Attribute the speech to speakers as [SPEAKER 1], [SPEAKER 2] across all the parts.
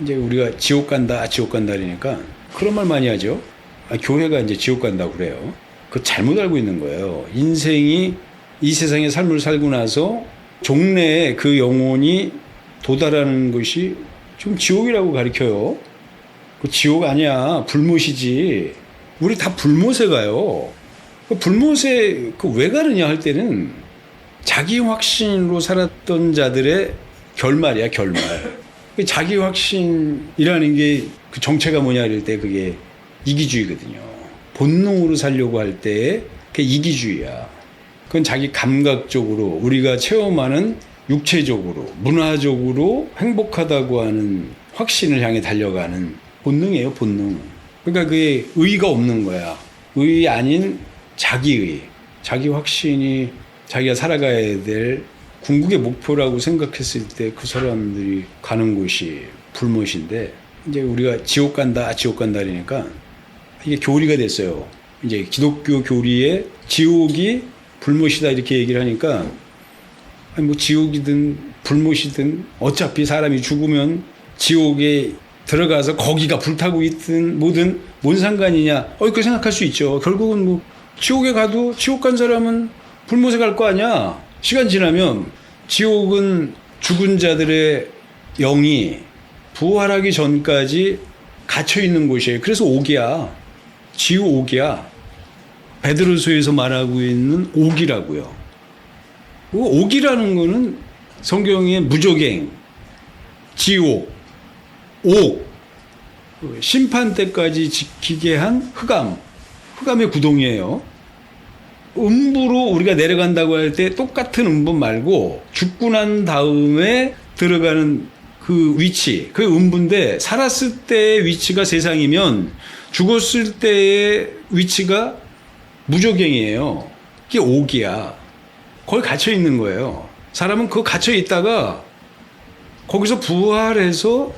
[SPEAKER 1] 이제 우리가 지옥 간다, 지옥 간다 그러니까 그런 말 많이 하죠. 교회가 이제 지옥 간다고 그래요. 그거 잘못 알고 있는 거예요. 인생이 이 세상의 삶을 살고 나서 종래에 그 영혼이 도달하는 것이 좀 지옥이라고 가르쳐요. 그 지옥 아니야. 불못이지. 우리 다 불못에 가요. 그 불못에 왜 가느냐 할 때는 자기 확신으로 살았던 자들의 결말이야, 결말. 자기 확신이라는 게 그 정체가 뭐냐 이럴 때 그게 이기주의거든요. 본능으로 살려고 할 때 그게 이기주의야. 그건 자기 감각적으로 우리가 체험하는 육체적으로 문화적으로 행복하다고 하는 확신을 향해 달려가는 본능이에요, 본능. 그러니까 그게 의의가 없는 거야. 의의 아닌 자기의, 자기 확신이 자기가 살아가야 될 궁극의 목표라고 생각했을 때 그 사람들이 가는 곳이 불못인데, 이제 우리가 지옥 간다, 지옥 간다 그러니까 이게 교리가 됐어요. 이제 기독교 교리에 지옥이 불못이다 이렇게 얘기를 하니까, 아니 뭐 지옥이든 불못이든 어차피 사람이 죽으면 지옥에 들어가서 거기가 불타고 있든 뭐든 뭔 상관이냐, 그렇게 생각할 수 있죠. 결국은 뭐 지옥에 가도 지옥 간 사람은 불못에 갈 거 아니야. 시간 지나면 지옥은 죽은 자들의 영이 부활하기 전까지 갇혀 있는 곳이에요. 그래서 옥이야. 지옥이야. 베드로서에서 말하고 있는 옥이라고요. 옥이라는 거는 성경의 무적행, 지옥, 옥, 심판 때까지 지키게 한 흑암의 구덩이에요. 음부로 우리가 내려간다고 할 때 똑같은 음부 말고 죽고 난 다음에 들어가는 그 위치, 그 음부인데, 살았을 때의 위치가 세상이면 죽었을 때의 위치가 무적행이에요. 그게 옥이야. 거기 갇혀 있는 거예요. 사람은 그거 갇혀 있다가 거기서 부활해서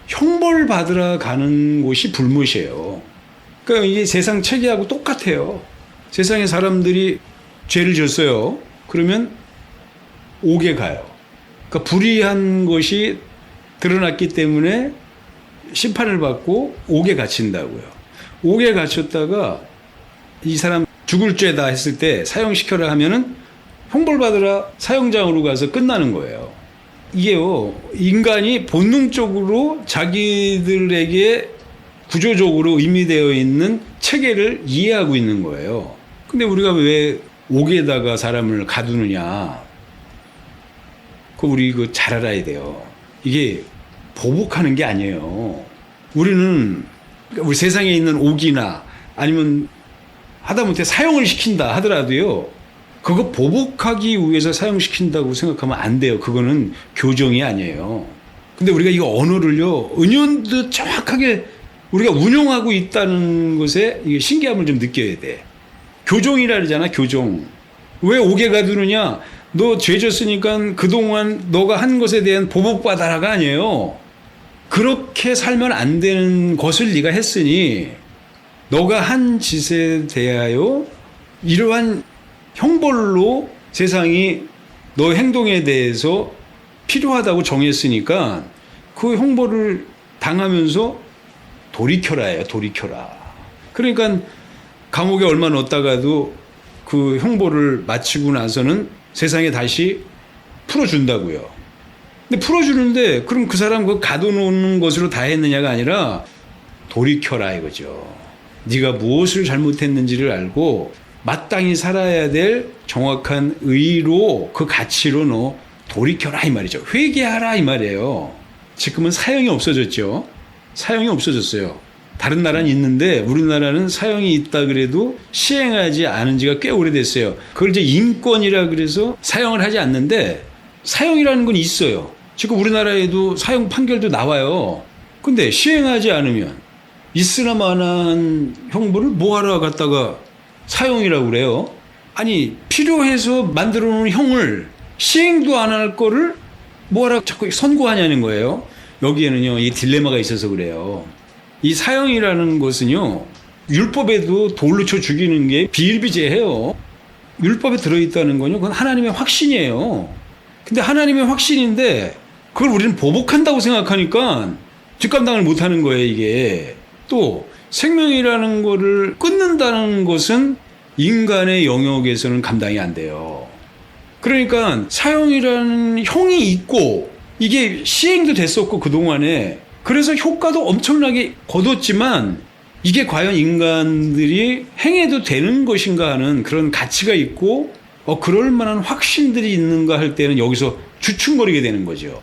[SPEAKER 1] 형벌 받으러 가는 곳이 불못이에요. 그러니까 이게 세상 체계하고 똑같아요. 세상의 사람들이 죄를 졌어요. 그러면 옥에 가요. 그러니까 불의한 것이 드러났기 때문에 심판을 받고 옥에 갇힌다고요. 옥에 갇혔다가 이 사람 죽을 죄다 했을 때 사형시켜라 하면은 형벌받으라 사형장으로 가서 끝나는 거예요. 이게요, 인간이 본능적으로 자기들에게 구조적으로 의미되어 있는 체계를 이해하고 있는 거예요. 근데 우리가 왜 옥에다가 사람을 가두느냐? 우리 잘 알아야 돼요. 이게 보복하는 게 아니에요. 우리는 우리 세상에 있는 옥이나 아니면 하다못해 사형을 시킨다 하더라도요, 그거 보복하기 위해서 사형시킨다고 생각하면 안 돼요. 그거는 교정이 아니에요. 근데 우리가 이거 언어를요, 은연듯 정확하게 우리가 운용하고 있다는 것에 이게 신기함을 좀 느껴야 돼. 교정이라 그러잖아, 교정. 왜 옥에 가두느냐? 너 죄 졌으니까 그동안 너가 한 것에 대한 보복받아라가 아니에요. 그렇게 살면 안 되는 것을 네가 했으니 너가 한 짓에 대하여 이러한 형벌로 세상이 너 행동에 대해서 필요하다고 정했으니까 그 형벌을 당하면서 돌이켜라예요. 돌이켜라. 그러니까 감옥에 얼마 넣었다가도 그 형벌을 마치고 나서는 세상에 다시 풀어준다고요. 근데 풀어주는데 그럼 그 사람 그 가둬놓는 것으로 다 했느냐가 아니라 돌이켜라 이거죠. 네가 무엇을 잘못했는지를 알고 마땅히 살아야 될 정확한 의로, 그 가치로 너 돌이켜라 이 말이죠. 회개하라 이 말이에요. 지금은 사형이 없어졌죠. 사형이 없어졌어요. 다른 나라는 있는데 우리나라는 사형이 있다 그래도 시행하지 않은 지가 꽤 오래됐어요. 그걸 이제 인권이라 그래서 사형을 하지 않는데, 사형이라는 건 있어요. 지금 우리나라에도 사형 판결도 나와요. 근데 시행하지 않으면 있으나 마나한 형벌을 뭐하러 갖다가 사형이라고 그래요? 아니, 필요해서 만들어 놓은 형을 시행도 안 할 거를 뭐하러 자꾸 선고하냐는 거예요. 여기에는요, 이 딜레마가 있어서 그래요. 이 사형이라는 것은요, 율법에도 돌로 쳐 죽이는 게 비일비재해요. 율법에 들어있다는 건요, 그건 하나님의 확신이에요. 근데 하나님의 확신인데 그걸 우리는 보복한다고 생각하니까 뒷감당을 못하는 거예요, 이게. 또 생명이라는 거를 끊는다는 것은 인간의 영역에서는 감당이 안 돼요. 그러니까 사형이라는 형이 있고 이게 시행도 됐었고 그동안에 그래서 효과도 엄청나게 거뒀지만 이게 과연 인간들이 행해도 되는 것인가 하는 그런 가치가 있고 그럴 만한 확신들이 있는가 할 때는 여기서 주춤거리게 되는 거죠.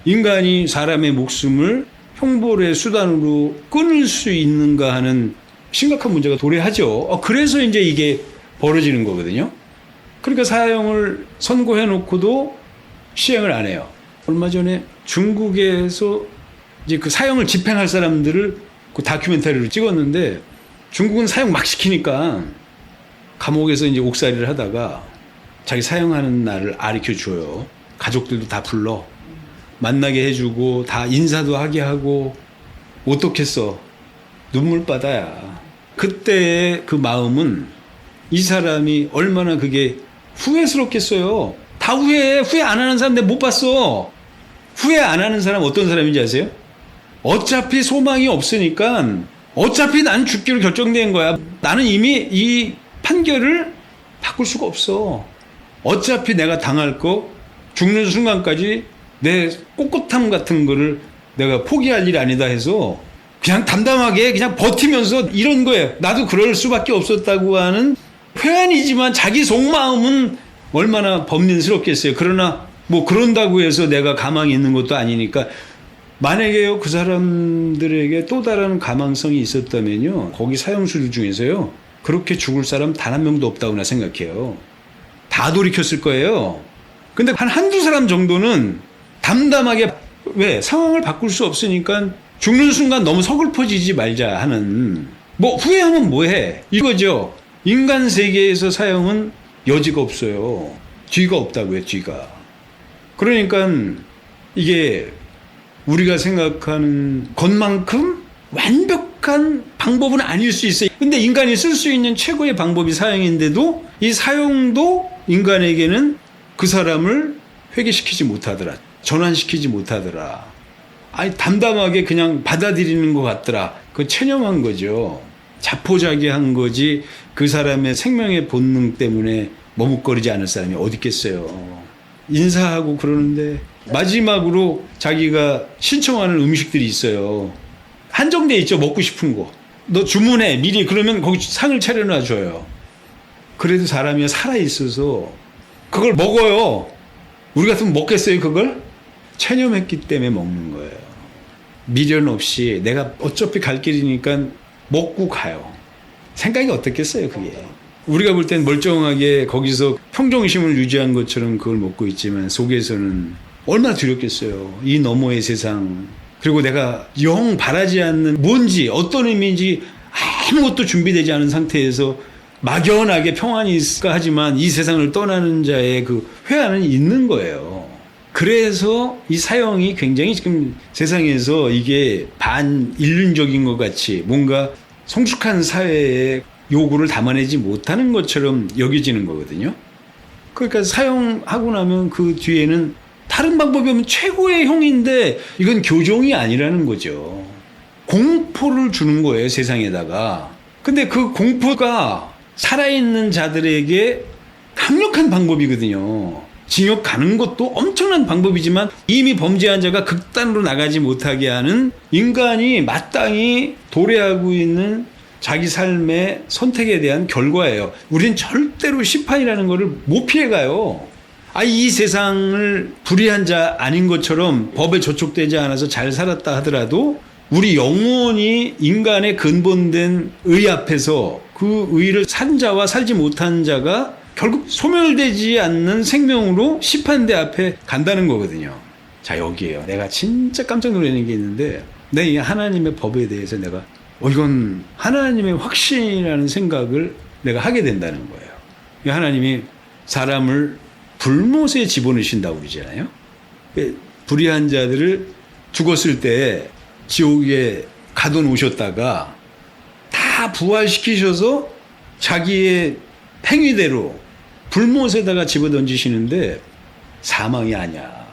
[SPEAKER 1] 인간이 사람의 목숨을 형벌의 수단으로 끊을 수 있는가 하는 심각한 문제가 도래하죠. 그래서 이제 이게 벌어지는 거거든요. 그러니까 사형을 선고해 놓고도 시행을 안 해요. 얼마 전에 중국에서 이제 그 사형을 집행할 사람들을 그 다큐멘터리를 찍었는데 중국은 사형 막 시키니까 감옥에서 이제 옥살이를 하다가 자기 사형하는 날을 아리켜 줘요. 가족들도 다 불러. 만나게 해주고 다 인사도 하게 하고 어떻겠어. 눈물바다야. 그때의 그 마음은 이 사람이 얼마나 그게 후회스럽겠어요. 다 후회해. 후회 안 하는 사람 내가 못 봤어. 후회 안 하는 사람 어떤 사람인지 아세요? 어차피 소망이 없으니까 어차피 난 죽기로 결정된 거야. 나는 이미 이 판결을 바꿀 수가 없어. 어차피 내가 당할 거 죽는 순간까지 내 꼿꼿함 같은 거를 내가 포기할 일이 아니다 해서 그냥 담담하게 그냥 버티면서 이런 거예요. 나도 그럴 수밖에 없었다고 하는 회한이지만 자기 속마음은 얼마나 범민스럽겠어요. 그러나 뭐 그런다고 해서 내가 가망이 있는 것도 아니니까 만약에요 그 사람들에게 또 다른 가망성이 있었다면요 거기 사형수들 중에서요 그렇게 죽을 사람 단 한 명도 없다고 나 생각해요. 다 돌이켰을 거예요. 근데 한두 사람 정도는 담담하게 왜 상황을 바꿀 수 없으니까 죽는 순간 너무 서글퍼지지 말자 하는 뭐 후회하면 뭐해 이거죠. 인간 세계에서 사형은 여지가 없어요. 뒤가 없다고요. 뒤가. 그러니까 이게 우리가 생각하는 것만큼 완벽한 방법은 아닐 수 있어요. 근데 인간이 쓸 수 있는 최고의 방법이 사형인데도 이 사형도 인간에게는 그 사람을 회개시키지 못하더라. 전환시키지 못하더라. 아니 담담하게 그냥 받아들이는 것 같더라. 그거 체념한 거죠. 자포자기한 거지 그 사람의 생명의 본능 때문에 머뭇거리지 않을 사람이 어디 있겠어요. 인사하고 그러는데 마지막으로 자기가 신청하는 음식들이 있어요. 한정돼 있죠. 먹고 싶은 거. 너 주문해 미리. 그러면 거기 상을 차려놔줘요. 그래도 사람이 살아있어서 그걸 먹어요. 우리 같으면 먹겠어요 그걸? 체념했기 때문에 먹는 거예요. 미련 없이 내가 어차피 갈 길이니까 먹고 가요. 생각이 어떻겠어요 그게. 우리가 볼 땐 멀쩡하게 거기서 평정심을 유지한 것처럼 그걸 먹고 있지만 속에서는 얼마나 두렵겠어요. 이 너머의 세상. 그리고 내가 영 바라지 않는 뭔지 어떤 의미인지 아무것도 준비되지 않은 상태에서 막연하게 평안이 있을까 하지만 이 세상을 떠나는 자의 그 회한은 있는 거예요. 그래서 이 사형이 굉장히 지금 세상에서 이게 반인륜적인 것 같이 뭔가 성숙한 사회의 요구를 담아내지 못하는 것처럼 여겨지는 거거든요. 그러니까 사형하고 나면 그 뒤에는 다른 방법이 없는 최고의 형인데 이건 교종이 아니라는 거죠. 공포를 주는 거예요, 세상에다가. 근데 그 공포가 살아있는 자들에게 강력한 방법이거든요. 징역 가는 것도 엄청난 방법이지만 이미 범죄한 자가 극단으로 나가지 못하게 하는 인간이 마땅히 도래하고 있는 자기 삶의 선택에 대한 결과예요. 우리는 절대로 심판이라는 것을 못 피해가요. 이 세상을 불의한 자 아닌 것처럼 법에 저촉되지 않아서 잘 살았다 하더라도 우리 영원히 인간의 근본된 의 앞에서 그 의를 산 자와 살지 못한 자가 결국 소멸되지 않는 생명으로 심판대 앞에 간다는 거거든요. 자, 여기에요. 내가 진짜 깜짝 놀라는 게 있는데 이 하나님의 법에 대해서 내가 이건 하나님의 확신이라는 생각을 내가 하게 된다는 거예요. 하나님이 사람을 불못에 집어넣으신다고 그러잖아요. 불의한 자들을 죽었을 때 지옥에 가둬놓으셨다가 다 부활시키셔서 자기의 행위대로 불못에다가 집어던지시는데 사망이 아니야.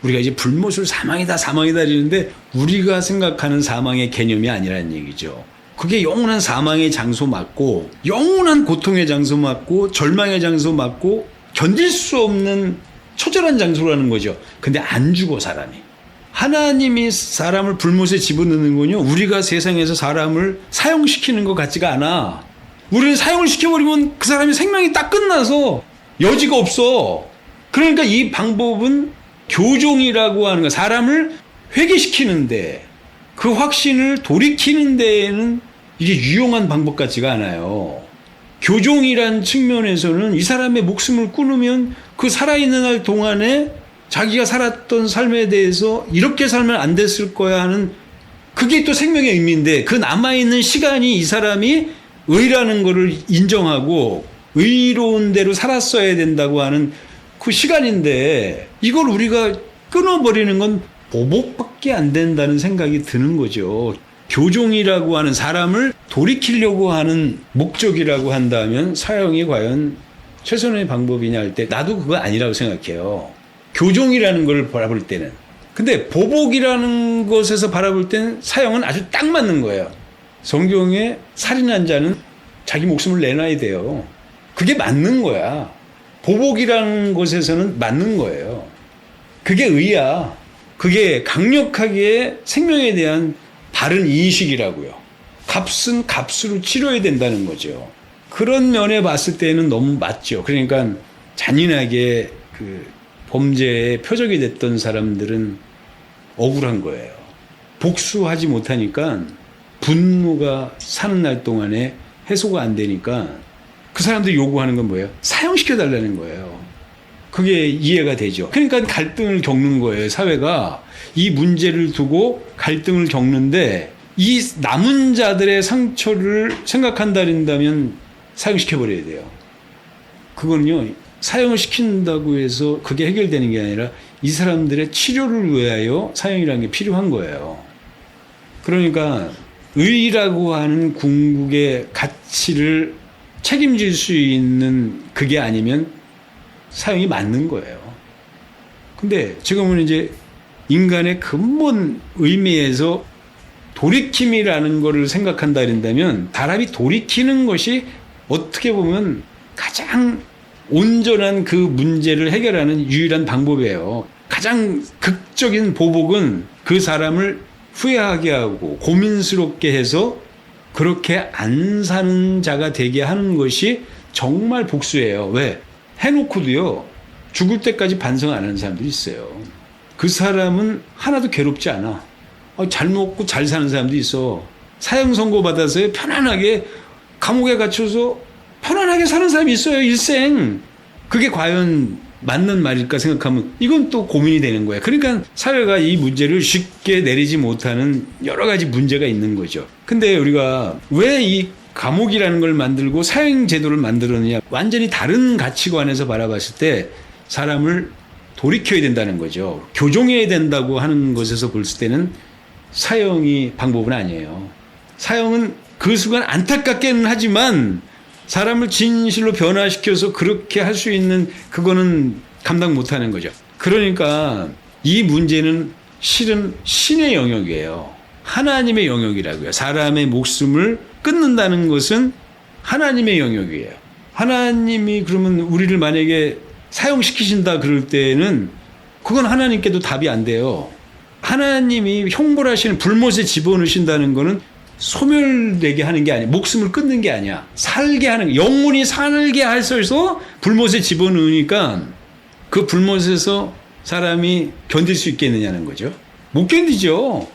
[SPEAKER 1] 우리가 이제 불못을 사망이다 이러는데 우리가 생각하는 사망의 개념이 아니라는 얘기죠. 그게 영원한 사망의 장소 맞고 영원한 고통의 장소 맞고 절망의 장소 맞고 견딜 수 없는 처절한 장소라는 거죠. 근데 안 죽어 사람이. 하나님이 사람을 불못에 집어넣는군요. 우리가 세상에서 사람을 사용시키는 것 같지가 않아. 우리는 사용을 시켜버리면 그 사람의 생명이 딱 끝나서 여지가 없어. 그러니까 이 방법은 교종이라고 하는 거, 사람을 회개시키는데 그 확신을 돌이키는 데에는 이게 유용한 방법 같지가 않아요. 교종이란 측면에서는 이 사람의 목숨을 끊으면 그 살아있는 날 동안에 자기가 살았던 삶에 대해서 이렇게 살면 안 됐을 거야 하는 그게 또 생명의 의미인데 그 남아있는 시간이 이 사람이 의라는 거를 인정하고 의로운 대로 살았어야 된다고 하는 그 시간인데 이걸 우리가 끊어버리는 건 보복밖에 안 된다는 생각이 드는 거죠. 교종이라고 하는 사람을 돌이키려고 하는 목적이라고 한다면 사형이 과연 최선의 방법이냐 할 때 나도 그거 아니라고 생각해요. 교종이라는 걸 바라볼 때는. 근데 보복이라는 것에서 바라볼 때는 사형은 아주 딱 맞는 거예요. 성경에 살인한 자는 자기 목숨을 내놔야 돼요. 그게 맞는 거야. 보복이라는 것에서는 맞는 거예요. 그게 의야. 그게 강력하게 생명에 대한 바른 인식이라고요. 값은 값으로 치러야 된다는 거죠. 그런 면에 봤을 때는 너무 맞죠. 그러니까 잔인하게 그 범죄의 표적이 됐던 사람들은 억울한 거예요. 복수하지 못하니까 분노가 사는 날 동안에 해소가 안 되니까 그 사람들이 요구하는 건 뭐예요? 사형시켜달라는 거예요. 그게 이해가 되죠. 그러니까 갈등을 겪는 거예요. 사회가 이 문제를 두고 갈등을 겪는데 이 남은 자들의 상처를 생각한다면 사형시켜버려야 돼요. 그거는요. 사형을 시킨다고 해서 그게 해결되는 게 아니라 이 사람들의 치료를 위하여 사형이라는 게 필요한 거예요. 그러니까 의라고 하는 궁극의 가치를 책임질 수 있는 그게 아니면 사형이 맞는 거예요. 근데 지금은 이제 인간의 근본 의미에서 돌이킴이라는 거를 생각한다 그런다면 사람이 돌이키는 것이 어떻게 보면 가장 온전한 그 문제를 해결하는 유일한 방법이에요. 가장 극적인 보복은 그 사람을 후회하게 하고 고민스럽게 해서 그렇게 안 사는 자가 되게 하는 것이 정말 복수예요. 왜? 해놓고도요, 죽을 때까지 반성 안 하는 사람들이 있어요. 그 사람은 하나도 괴롭지 않아. 잘 먹고 잘 사는 사람도 있어. 사형 선고 받아서 편안하게 감옥에 갇혀서 편안하게 사는 사람이 있어요, 일생. 그게 과연 맞는 말일까 생각하면 이건 또 고민이 되는 거예요. 그러니까 사회가 이 문제를 쉽게 내리지 못하는 여러 가지 문제가 있는 거죠. 근데 우리가 왜 이 감옥이라는 걸 만들고 사형 제도를 만들었느냐, 완전히 다른 가치관에서 바라봤을 때 사람을 돌이켜야 된다는 거죠. 교종해야 된다고 하는 것에서 볼 때는 사형이 방법은 아니에요. 사형은 그 순간 안타깝게는 하지만 사람을 진실로 변화시켜서 그렇게 할 수 있는 그거는 감당 못하는 거죠. 그러니까 이 문제는 실은 신의 영역이에요. 하나님의 영역이라고요. 사람의 목숨을 끊는다는 것은 하나님의 영역이에요. 하나님이 그러면 우리를 만약에 사형시키신다 그럴 때는 그건 하나님께도 답이 안 돼요. 하나님이 형벌하시는 불못에 집어넣으신다는 거는 소멸되게 하는 게 아니야. 목숨을 끊는 게 아니야. 살게 하는, 영혼이 살게 하셔서 불못에 집어넣으니까 그 불못에서 사람이 견딜 수 있겠느냐는 거죠. 못 견디죠.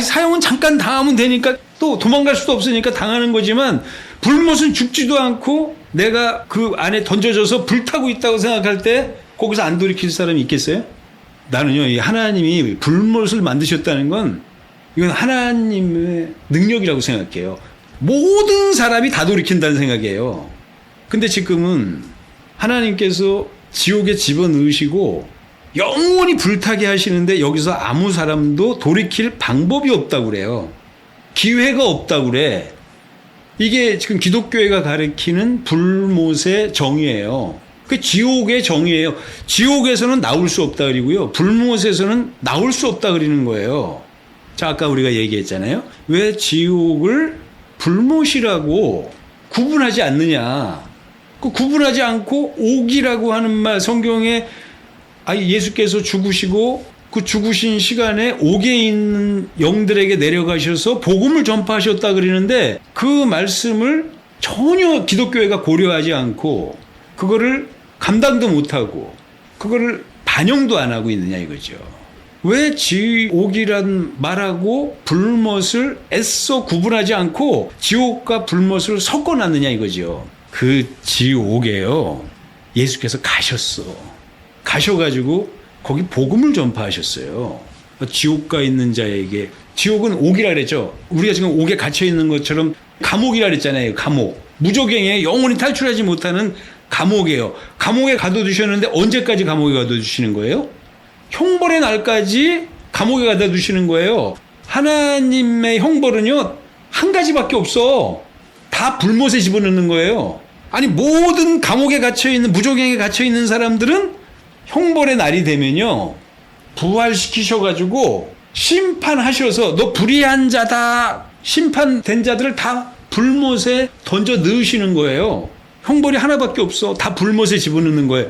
[SPEAKER 1] 사형은 잠깐 당하면 되니까 또 도망갈 수도 없으니까 당하는 거지만 불못은 죽지도 않고 내가 그 안에 던져져서 불타고 있다고 생각할 때 거기서 안 돌이킬 사람이 있겠어요? 나는요, 이 하나님이 불못을 만드셨다는 건 이건 하나님의 능력이라고 생각해요. 모든 사람이 다 돌이킨다는 생각이에요. 근데 지금은 하나님께서 지옥에 집어넣으시고 영원히 불타게 하시는데 여기서 아무 사람도 돌이킬 방법이 없다고 그래요. 기회가 없다고 그래. 이게 지금 기독교회가 가리키는 불못의 정의예요. 그게 지옥의 정의예요. 지옥에서는 나올 수 없다 그리고요. 불못에서는 나올 수 없다 그러는 거예요. 자, 아까 우리가 얘기했잖아요. 왜 지옥을 불못이라고 구분하지 않느냐. 그 구분하지 않고 옥이라고 하는 말 성경에 예수께서 죽으시고 그 죽으신 시간에 옥에 있는 영들에게 내려가셔서 복음을 전파하셨다 그러는데 그 말씀을 전혀 기독교회가 고려하지 않고 그거를 감당도 못하고 그거를 반영도 안 하고 있느냐 이거죠. 왜 지옥이란 말하고 불못을 애써 구분하지 않고 지옥과 불못을 섞어놨느냐 이거죠. 그 지옥에요. 예수께서 가셔가지고 거기 복음을 전파하셨어요. 지옥가 있는 자에게 지옥은 옥이라 그랬죠. 우리가 지금 옥에 갇혀 있는 것처럼 감옥이라 그랬잖아요. 감옥. 무조갱에 영원히 탈출하지 못하는 감옥이에요. 감옥에 가둬두셨는데 언제까지 감옥에 가둬두시는 거예요? 형벌의 날까지 감옥에 가둬두시는 거예요. 하나님의 형벌은요 한 가지밖에 없어. 다 불못에 집어넣는 거예요. 아니 모든 감옥에 갇혀있는 무조갱에 갇혀있는 사람들은 형벌의 날이 되면요 부활시키셔가지고 심판하셔서 너 불의한 자다 심판된 자들을 다 불못에 던져 넣으시는 거예요. 형벌이 하나밖에 없어. 다 불못에 집어넣는 거예요.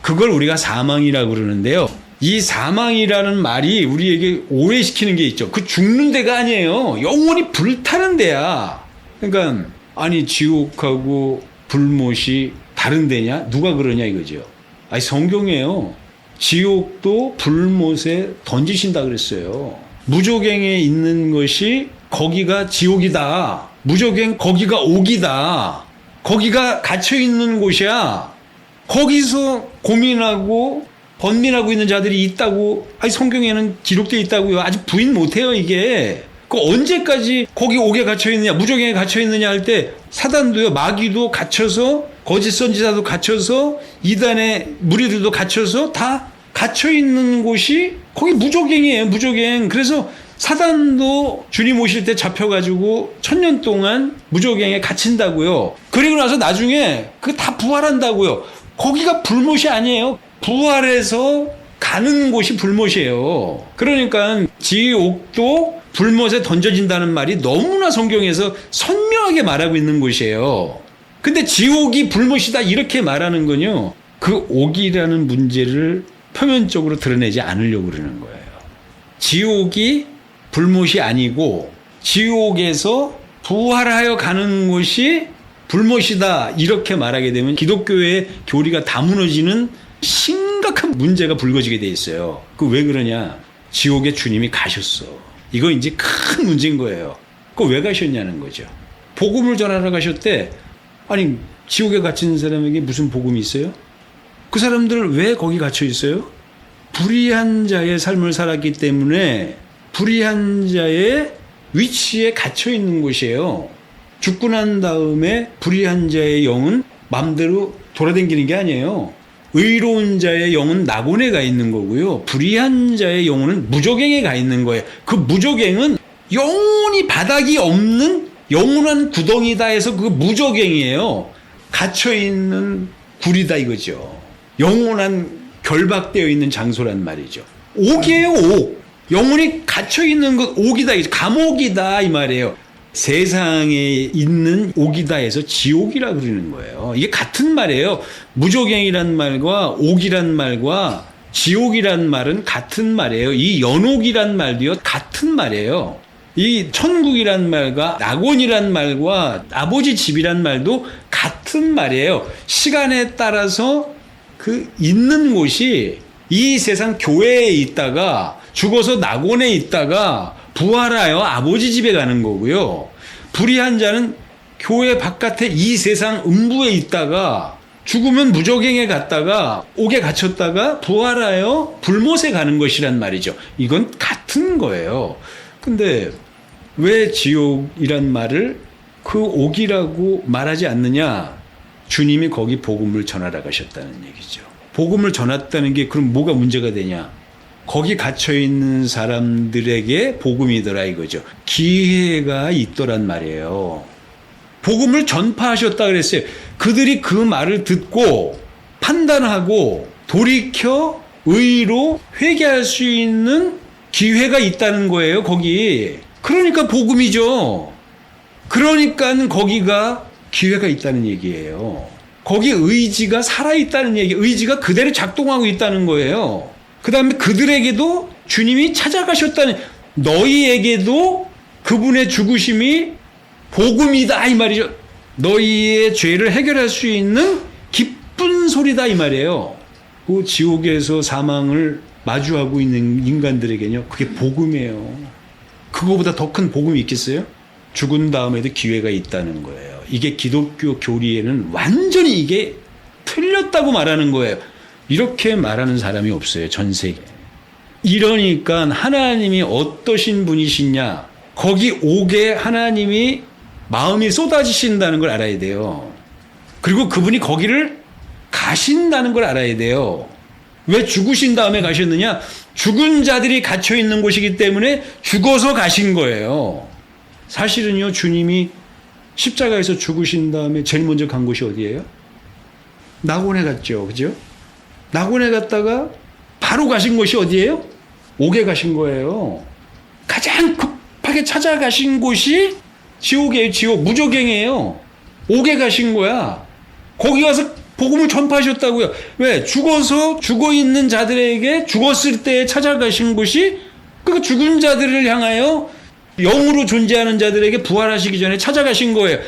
[SPEAKER 1] 그걸 우리가 사망이라고 그러는데요. 이 사망이라는 말이 우리에게 오해시키는 게 있죠. 그 죽는 데가 아니에요. 영원히 불타는 데야. 그러니까 아니 지옥하고 불못이 다른 데냐? 누가 그러냐 이거죠. 아니 성경이에요. 지옥도 불못에 던지신다 그랬어요. 무조갱에 있는 것이 거기가 지옥이다. 무조갱 거기가 옥이다. 거기가 갇혀있는 곳이야. 거기서 고민하고 번민하고 있는 자들이 있다고 성경에는 기록되어 있다고요. 아직 부인 못해요 이게. 그 언제까지 거기 옥에 갇혀있느냐 무조갱에 갇혀있느냐 할 때 사단도요 마귀도 갇혀서 거짓 선지자도 갇혀서 이단의 무리들도 갇혀서 다 갇혀있는 곳이 거기 무조갱이에요. 무조갱. 그래서 사단도 주님 오실 때 잡혀가지고 1000년 동안 무조갱에 갇힌다고요. 그리고 나서 나중에 그게 다 부활한다고요. 거기가 불못이 아니에요. 부활해서 가는 곳이 불못이에요. 그러니까 지옥도 불못에 던져진다는 말이 너무나 성경에서 선명하게 말하고 있는 곳이에요. 근데 지옥이 불못이다 이렇게 말하는 건요. 그 옥이라는 문제를 표면적으로 드러내지 않으려고 그러는 거예요. 지옥이 불못이 아니고 지옥에서 부활하여 가는 곳이 불못이다 이렇게 말하게 되면 기독교의 교리가 다 무너지는 심각한 문제가 불거지게 돼 있어요. 그 왜 그러냐? 지옥에 주님이 가셨어. 이거 이제 큰 문제인 거예요. 그 왜 가셨냐는 거죠. 복음을 전하러 가셨대. 아니 지옥에 갇힌 사람에게 무슨 복음이 있어요? 그 사람들 왜 거기 갇혀 있어요? 불의한 자의 삶을 살았기 때문에 불의한 자의 위치에 갇혀 있는 곳이에요. 죽고 난 다음에 불의한 자의 영은 마음대로 돌아다니는 게 아니에요. 의로운 자의 영은 낙원에 가 있는 거고요. 불의한 자의 영혼은 무조갱에 가 있는 거예요. 그 무조갱은 영원히 바닥이 없는 영원한 구덩이다 해서 그 무조갱이에요. 갇혀있는 굴이다 이거죠. 영원한 결박되어 있는 장소란 말이죠. 옥이에요, 옥. 영혼이 갇혀있는 것 옥이다, 감옥이다 이 말이에요. 세상에 있는 옥이다 해서 지옥이라 그러는 거예요. 이게 같은 말이에요. 무조갱이란 말과 옥이란 말과 지옥이란 말은 같은 말이에요. 이 연옥이란 말도요 같은 말이에요. 이 천국이란 말과 낙원이란 말과 아버지 집이란 말도 같은 말이에요. 시간에 따라서 그 있는 곳이 이 세상 교회에 있다가 죽어서 낙원에 있다가 부활하여 아버지 집에 가는 거고요. 불의한 자는 교회 바깥에 이 세상 음부에 있다가 죽으면 무조갱에 갔다가 옥에 갇혔다가 부활하여 불못에 가는 것이란 말이죠. 이건 같은 거예요. 근데 왜 지옥이란 말을 그 옥이라고 말하지 않느냐? 주님이 거기 복음을 전하러 가셨다는 얘기죠. 복음을 전했다는 게 그럼 뭐가 문제가 되냐? 거기 갇혀있는 사람들에게 복음이더라 이거죠. 기회가 있더란 말이에요. 복음을 전파하셨다 그랬어요. 그들이 그 말을 듣고 판단하고 돌이켜 의로 회개할 수 있는 기회가 있다는 거예요, 거기. 그러니까 복음이죠. 그러니까 거기가 기회가 있다는 얘기예요. 거기 의지가 살아있다는 얘기, 의지가 그대로 작동하고 있다는 거예요. 그 다음에 그들에게도 주님이 찾아가셨다는, 너희에게도 그분의 죽으심이 복음이다 이 말이죠. 너희의 죄를 해결할 수 있는 기쁜 소리다 이 말이에요. 그 지옥에서 사망을 마주하고 있는 인간들에게는요, 그게 복음이에요. 그거보다 더 큰 복음이 있겠어요? 죽은 다음에도 기회가 있다는 거예요. 이게 기독교 교리에는 완전히 이게 틀렸다고 말하는 거예요. 이렇게 말하는 사람이 없어요, 전 세계에. 이러니까 하나님이 어떠신 분이시냐, 거기 오게 하나님이 마음이 쏟아지신다는 걸 알아야 돼요. 그리고 그분이 거기를 가신다는 걸 알아야 돼요. 왜 죽으신 다음에 가셨느냐? 죽은 자들이 갇혀 있는 곳이기 때문에 죽어서 가신 거예요. 사실은요, 주님이 십자가에서 죽으신 다음에 제일 먼저 간 곳이 어디예요? 낙원에 갔죠. 그죠? 낙원에 갔다가 바로 가신 곳이 어디예요? 옥에 가신 거예요. 가장 급하게 찾아가신 곳이 지옥이에요. 지옥. 무저갱이에요. 옥에 가신 거야. 거기 가서 복음을 전파하셨다고요. 왜? 죽어서 죽어있는 자들에게 죽었을 때 찾아가신 곳이 그 죽은 자들을 향하여 영으로 존재하는 자들에게 부활하시기 전에 찾아가신 거예요.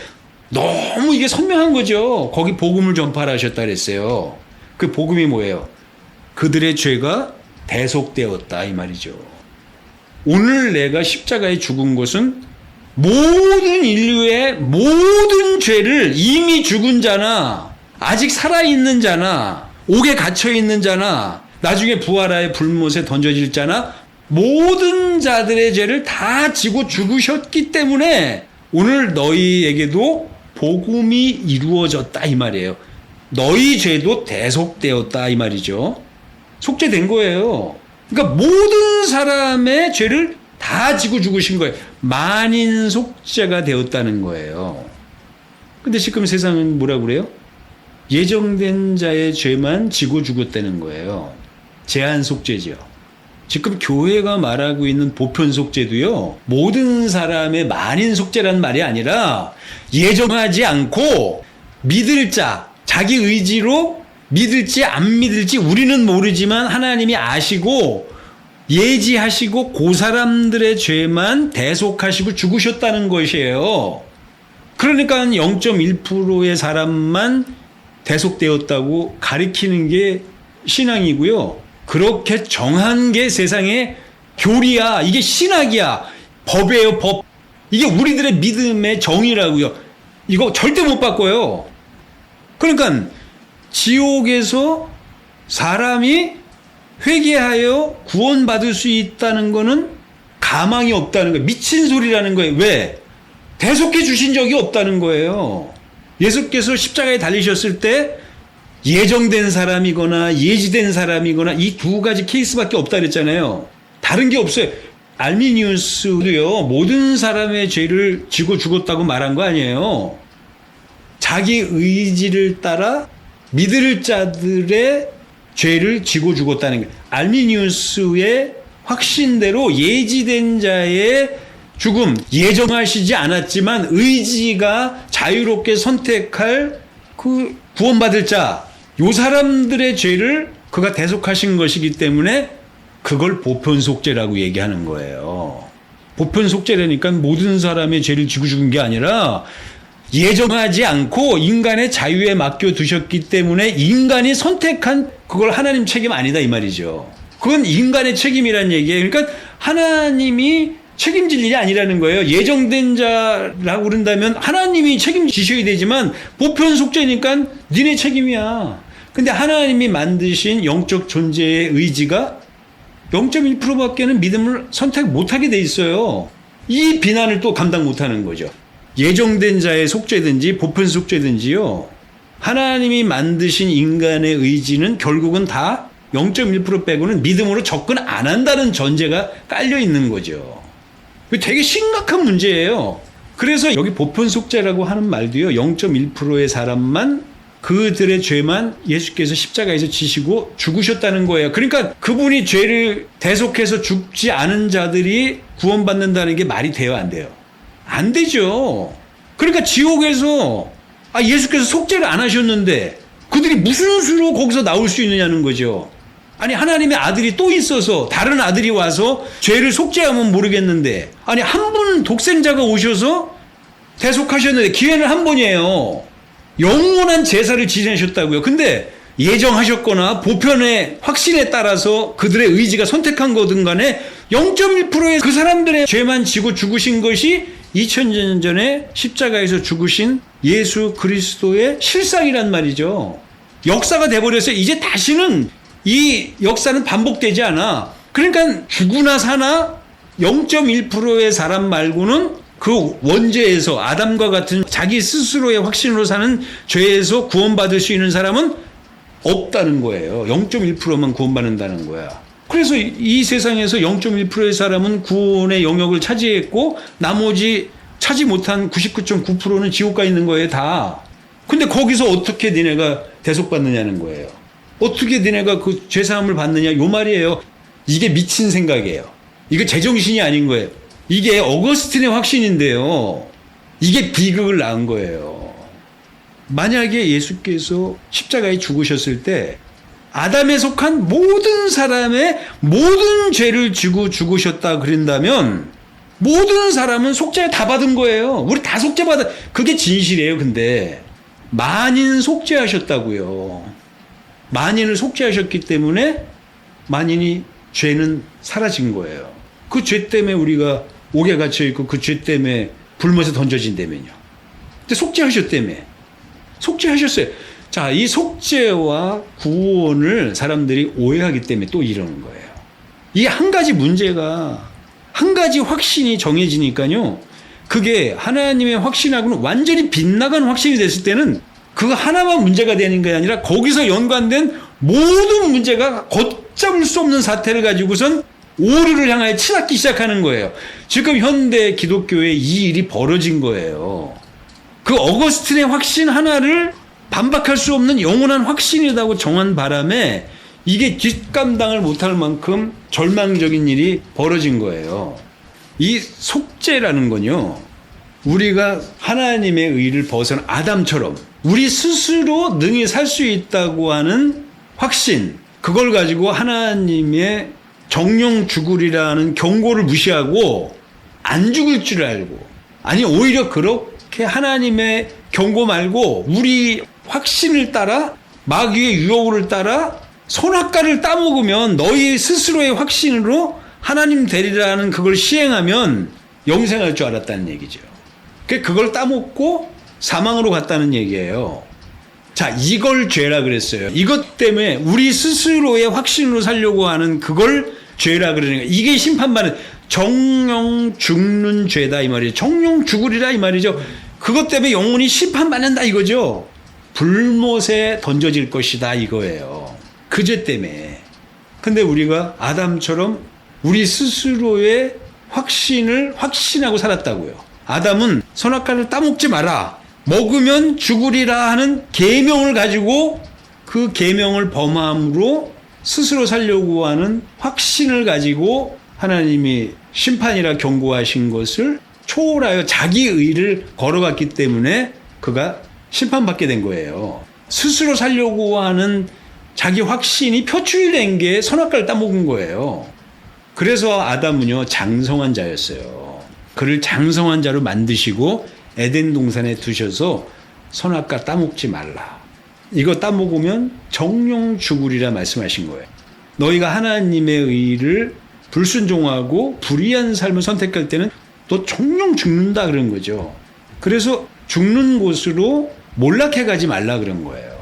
[SPEAKER 1] 너무 이게 선명한 거죠. 거기 복음을 전파하셨다 그랬어요. 그 복음이 뭐예요? 그들의 죄가 대속되었다 이 말이죠. 오늘 내가 십자가에 죽은 것은 모든 인류의 모든 죄를 이미 죽은 자나 아직 살아있는 자나 옥에 갇혀있는 자나 나중에 부활하여 불못에 던져질 자나 모든 자들의 죄를 다 지고 죽으셨기 때문에 오늘 너희에게도 복음이 이루어졌다 이 말이에요. 너희 죄도 대속되었다 이 말이죠. 속죄된 거예요. 그러니까 모든 사람의 죄를 다 지고 죽으신 거예요. 만인 속죄가 되었다는 거예요. 근데 지금 세상은 뭐라고 그래요? 예정된 자의 죄만 지고 죽었다는 거예요. 제한 속죄죠. 지금 교회가 말하고 있는 보편 속죄도요, 모든 사람의 만인 속죄라는 말이 아니라 예정하지 않고 믿을 자, 자기 의지로 믿을지 안 믿을지 우리는 모르지만 하나님이 아시고 예지하시고 그 사람들의 죄만 대속하시고 죽으셨다는 것이에요. 그러니까 0.1%의 사람만 대속되었다고 가리키는 게 신앙이고요. 그렇게 정한 게 세상의 교리야. 이게 신학이야. 법이에요, 법. 이게 우리들의 믿음의 정의라고요. 이거 절대 못 바꿔요. 그러니까 지옥에서 사람이 회개하여 구원받을 수 있다는 거는 가망이 없다는 거예요. 미친 소리라는 거예요. 왜? 대속해 주신 적이 없다는 거예요. 예수께서 십자가에 달리셨을 때 예정된 사람이거나 예지된 사람이거나 이 두 가지 케이스밖에 없다 그랬잖아요. 다른 게 없어요. 알미니우스도요, 모든 사람의 죄를 지고 죽었다고 말한 거 아니에요. 자기 의지를 따라 믿을 자들의 죄를 지고 죽었다는 거예요. 알미니우스의 확신대로 예지된 자의 죽음, 예정하시지 않았지만 의지가 자유롭게 선택할 그 구원받을 자, 요 사람들의 죄를 그가 대속하신 것이기 때문에 그걸 보편 속죄라고 얘기하는 거예요. 보편 속죄라니까 모든 사람의 죄를 지고 죽은 게 아니라 예정하지 않고 인간의 자유에 맡겨두셨기 때문에 인간이 선택한 그걸 하나님 책임 아니다 이 말이죠. 그건 인간의 책임이란 얘기예요. 그러니까 하나님이 책임질 일이 아니라는 거예요. 예정된 자라고 그런다면 하나님이 책임지셔야 되지만 보편 속죄니까 니네 책임이야. 근데 하나님이 만드신 영적 존재의 의지가 0.1%밖에는 믿음을 선택 못하게 돼 있어요. 이 비난을 또 감당 못하는 거죠. 예정된 자의 속죄든지 보편 속죄든지요, 하나님이 만드신 인간의 의지는 결국은 다 0.1% 빼고는 믿음으로 접근 안 한다는 전제가 깔려 있는 거죠. 되게 심각한 문제예요. 그래서 여기 보편 속죄라고 하는 말도요, 0.1%의 사람만 그들의 죄만 예수께서 십자가에서 지시고 죽으셨다는 거예요. 그러니까 그분이 죄를 대속해서 죽지 않은 자들이 구원받는다는 게 말이 돼요, 안 돼요? 안 되죠. 그러니까 지옥에서 예수께서 속죄를 안 하셨는데 그들이 무슨 수로 거기서 나올 수 있느냐는 거죠. 아니, 하나님의 아들이 또 있어서 다른 아들이 와서 죄를 속죄하면 모르겠는데, 아니, 한 분 독생자가 오셔서 대속하셨는데 기회는 한 번이에요. 영원한 제사를 지내셨다고요. 근데 예정하셨거나 보편의 확신에 따라서 그들의 의지가 선택한 거든 간에 0.1%의 그 사람들의 죄만 지고 죽으신 것이 2000년 전에 십자가에서 죽으신 예수 그리스도의 실상이란 말이죠. 역사가 돼버렸어요. 이제 다시는 이 역사는 반복되지 않아. 그러니까 죽으나 사나 0.1%의 사람 말고는 그 원죄에서 아담과 같은 자기 스스로의 확신으로 사는 죄에서 구원받을 수 있는 사람은 없다는 거예요. 0.1%만 구원받는다는 거야. 그래서 이 세상에서 0.1%의 사람은 구원의 영역을 차지했고 나머지 차지 못한 99.9%는 지옥 가 있는 거예요, 다. 근데 거기서 어떻게 니네가 대속받느냐는 거예요. 어떻게 니네가 그 죄사함을 받느냐, 요 말이에요. 이게 미친 생각이에요. 이거 제정신이 아닌 거예요. 이게 어거스틴의 확신인데요. 이게 비극을 낳은 거예요. 만약에 예수께서 십자가에 죽으셨을 때 아담에 속한 모든 사람의 모든 죄를 지고 죽으셨다 그런다면 모든 사람은 속죄 다 받은 거예요. 우리 다 속죄받아. 그게 진실이에요. 근데 만인 속죄하셨다고요. 만인을 속죄하셨기 때문에 만인이 죄는 사라진 거예요. 그 죄 때문에 우리가 옥에 갇혀있고 그 죄 때문에 불못에 던져진다면요. 근데 속죄하셨다며. 속죄하셨어요. 자, 이 속죄와 구원을 사람들이 오해하기 때문에 또 이러는 거예요. 이 한 가지 문제가, 한 가지 확신이 정해지니까요. 그게 하나님의 확신하고는 완전히 빗나간 확신이 됐을 때는 그거 하나만 문제가 되는 게 아니라 거기서 연관된 모든 문제가 걷잡을 수 없는 사태를 가지고선 오류를 향하여 치닫기 시작하는 거예요. 지금 현대 기독교에 이 일이 벌어진 거예요. 그 어거스틴의 확신 하나를 반박할 수 없는 영원한 확신이라고 정한 바람에 이게 뒷감당을 못할 만큼 절망적인 일이 벌어진 거예요. 이 속죄라는 건요, 우리가 하나님의 의를 벗어난 아담처럼 우리 스스로 능히 살 수 있다고 하는 확신, 그걸 가지고 하나님의 정령 죽으리라는 경고를 무시하고 안 죽을 줄 알고, 아니 오히려 그렇게 하나님의 경고 말고 우리 확신을 따라 마귀의 유혹을 따라 선악과를 따먹으면 너희 스스로의 확신으로 하나님 되리라는 그걸 시행하면 영생할 줄 알았다는 얘기죠. 그걸 따먹고 사망으로 갔다는 얘기예요. 자, 이걸 죄라 그랬어요. 이것 때문에 우리 스스로의 확신으로 살려고 하는 그걸 죄라 그러는 거예요. 이게 심판받는 정령 죽는 죄다 이 말이죠. 정령 죽으리라 이 말이죠. 그것 때문에 영혼이 심판받는다 이거죠. 불못에 던져질 것이다 이거예요. 그 죄 때문에. 근데 우리가 아담처럼 우리 스스로의 확신을 확신하고 살았다고요. 아담은 선악과를 따먹지 마라, 먹으면 죽으리라 하는 계명을 가지고 그 계명을 범함으로 스스로 살려고 하는 확신을 가지고 하나님이 심판이라 경고하신 것을 초월하여 자기 의를 걸어갔기 때문에 그가 심판받게 된 거예요. 스스로 살려고 하는 자기 확신이 표출된 게 선악과를 따먹은 거예요. 그래서 아담은요, 장성한 자였어요. 그를 장성한 자로 만드시고 에덴 동산에 두셔서 선악과 따먹지 말라. 이거 따먹으면 정령 죽으리라 말씀하신 거예요. 너희가 하나님의 의를 불순종하고 불의한 삶을 선택할 때는 너 정령 죽는다 그런 거죠. 그래서 죽는 곳으로 몰락해 가지 말라 그런 거예요.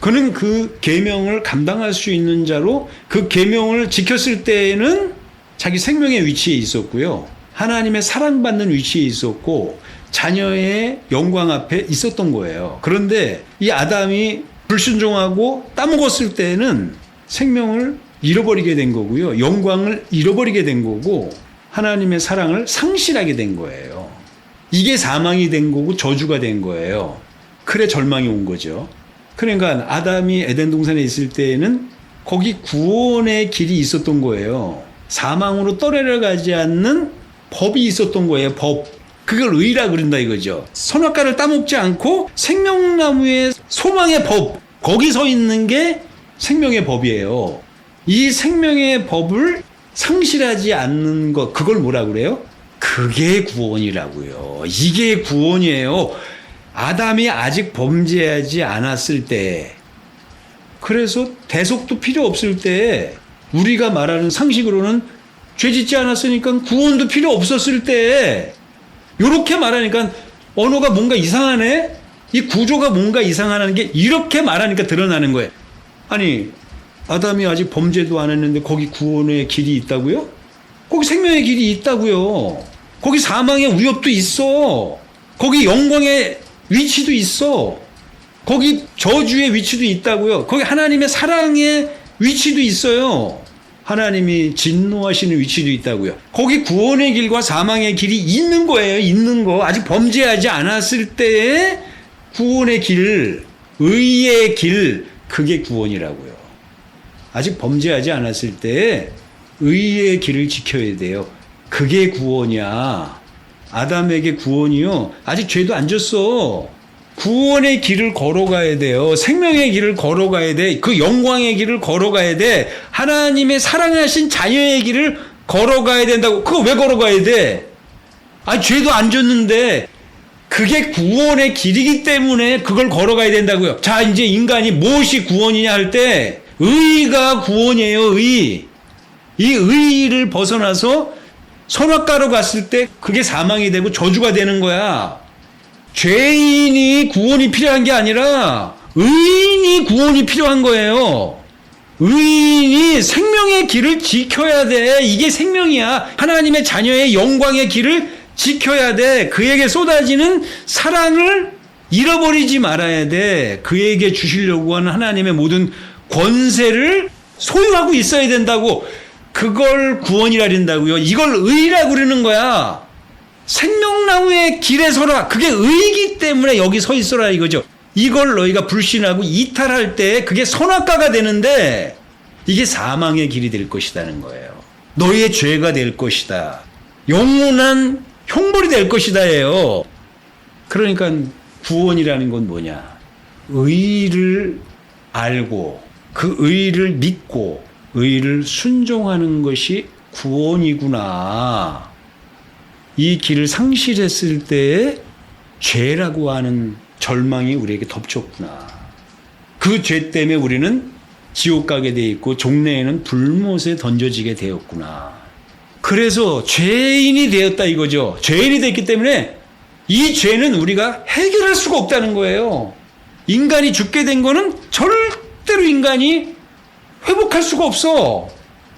[SPEAKER 1] 그는 그 계명을 감당할 수 있는 자로 그 계명을 지켰을 때에는 자기 생명의 위치에 있었고요. 하나님의 사랑받는 위치에 있었고 자녀의 영광 앞에 있었던 거예요. 그런데 이 아담이 불순종하고 따먹었을 때는 생명을 잃어버리게 된 거고요. 영광을 잃어버리게 된 거고 하나님의 사랑을 상실하게 된 거예요. 이게 사망이 된 거고 저주가 된 거예요. 그래 절망이 온 거죠. 그러니까 아담이 에덴 동산에 있을 때에는 거기 구원의 길이 있었던 거예요. 사망으로 떠내려가지 않는 법이 있었던 거예요. 법. 그걸 의라 그런다 이거죠. 선악과를 따먹지 않고 생명나무의 소망의 법. 거기 서 있는 게 생명의 법이에요. 이 생명의 법을 상실하지 않는 것, 그걸 뭐라 그래요? 그게 구원이라고요. 이게 구원이에요. 아담이 아직 범죄하지 않았을 때, 그래서 대속도 필요 없을 때, 우리가 말하는 상식으로는 죄 짓지 않았으니까 구원도 필요 없었을 때, 이렇게 말하니까 언어가 뭔가 이상하네? 이 구조가 뭔가 이상하다는 게 이렇게 말하니까 드러나는 거예요. 아니, 아담이 아직 범죄도 안 했는데 거기 구원의 길이 있다고요? 거기 생명의 길이 있다고요. 거기 사망의 위협도 있어. 거기 영광의 위치도 있어. 거기 저주의 위치도 있다고요. 거기 하나님의 사랑의 위치도 있어요. 하나님이 진노하시는 위치도 있다고요. 거기 구원의 길과 사망의 길이 있는 거예요. 있는 거. 아직 범죄하지 않았을 때의 구원의 길, 의의 길, 그게 구원이라고요. 아직 범죄하지 않았을 때 의의 길을 지켜야 돼요. 그게 구원이야. 아담에게 구원이요. 아직 죄도 안 졌어. 구원의 길을 걸어가야 돼요. 생명의 길을 걸어가야 돼. 그 영광의 길을 걸어가야 돼. 하나님의 사랑하신 자녀의 길을 걸어가야 된다고. 그거 왜 걸어가야 돼? 아, 죄도 안 졌는데 그게 구원의 길이기 때문에 그걸 걸어가야 된다고요. 자, 이제 인간이 무엇이 구원이냐 할 때 의가 구원이에요. 의. 이 의를 벗어나서 선악과로 갔을 때 그게 사망이 되고 저주가 되는 거야. 죄인이 구원이 필요한 게 아니라 의인이 구원이 필요한 거예요. 의인이 생명의 길을 지켜야 돼. 이게 생명이야. 하나님의 자녀의 영광의 길을 지켜야 돼. 그에게 쏟아지는 사랑을 잃어버리지 말아야 돼. 그에게 주시려고 하는 하나님의 모든 권세를 소유하고 있어야 된다고. 그걸 구원이라 그런다고요. 이걸 의라고 그러는 거야. 생명나무의 길에 서라. 그게 의이기 때문에 여기 서 있어라 이거죠. 이걸 너희가 불신하고 이탈할 때 그게 선악과가 되는데 이게 사망의 길이 될 것이라는 거예요. 너희의 죄가 될 것이다. 영원한 형벌이 될 것이다예요. 그러니까 구원이라는 건 뭐냐? 의를 알고 그 의를 믿고 의를 순종하는 것이 구원이구나. 이 길을 상실했을 때의 죄라고 하는 절망이 우리에게 덮쳤구나. 그 죄 때문에 우리는 지옥 가게 돼 있고 종래에는 불못에 던져지게 되었구나. 그래서 죄인이 되었다 이거죠. 죄인이 됐기 때문에 이 죄는 우리가 해결할 수가 없다는 거예요. 인간이 죽게 된 거는 절대로 인간이 회복할 수가 없어.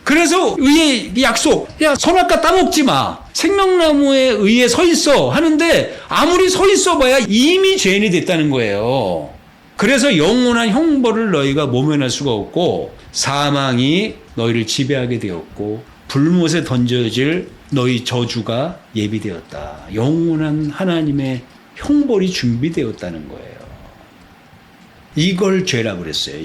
[SPEAKER 1] 그래서 의의 약속, 야 선악과 따먹지 마. 생명나무에 의에 서 있어 하는데 아무리 서 있어 봐야 이미 죄인이 됐다는 거예요. 그래서 영원한 형벌을 너희가 모면할 수가 없고 사망이 너희를 지배하게 되었고 불못에 던져질 너희 저주가 예비되었다. 영원한 하나님의 형벌이 준비되었다는 거예요. 이걸 죄라고 그랬어요.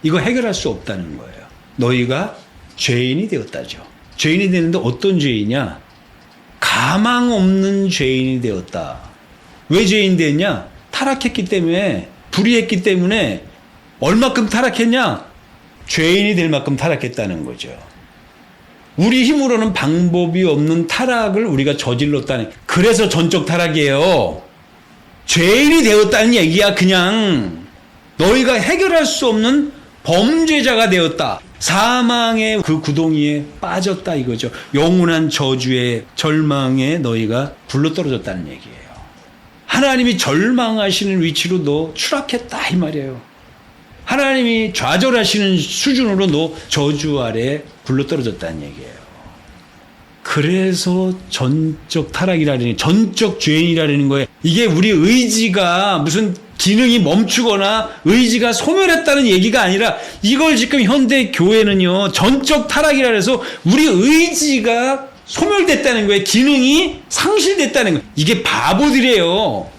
[SPEAKER 1] 이거 해결할 수 없다는 거예요. 너희가 죄인이 되었다죠. 죄인이 되는데 어떤 죄이냐? 가망 없는 죄인이 되었다. 왜 죄인 됐냐? 타락했기 때문에, 불의했기 때문에 얼마큼 타락했냐? 죄인이 될 만큼 타락했다는 거죠. 우리 힘으로는 방법이 없는 타락을 우리가 저질렀다는, 그래서 전적 타락이에요. 죄인이 되었다는 얘기야. 그냥 너희가 해결할 수 없는 범죄자가 되었다. 사망의 그 구덩이에 빠졌다 이거죠. 영원한 저주의 절망에 너희가 굴러떨어졌다는 얘기예요. 하나님이 절망하시는 위치로 너 추락했다 이 말이에요. 하나님이 좌절하시는 수준으로 너 저주 아래 굴러떨어졌다는 얘기예요. 그래서 전적 타락이라는, 전적 죄인이라는 거예요. 이게 우리 의지가 무슨 기능이 멈추거나 의지가 소멸했다는 얘기가 아니라 이걸 지금 현대 교회는요 전적 타락이라 해서 우리 의지가 소멸됐다는 거예요. 기능이 상실됐다는 거예요. 이게 바보들이에요.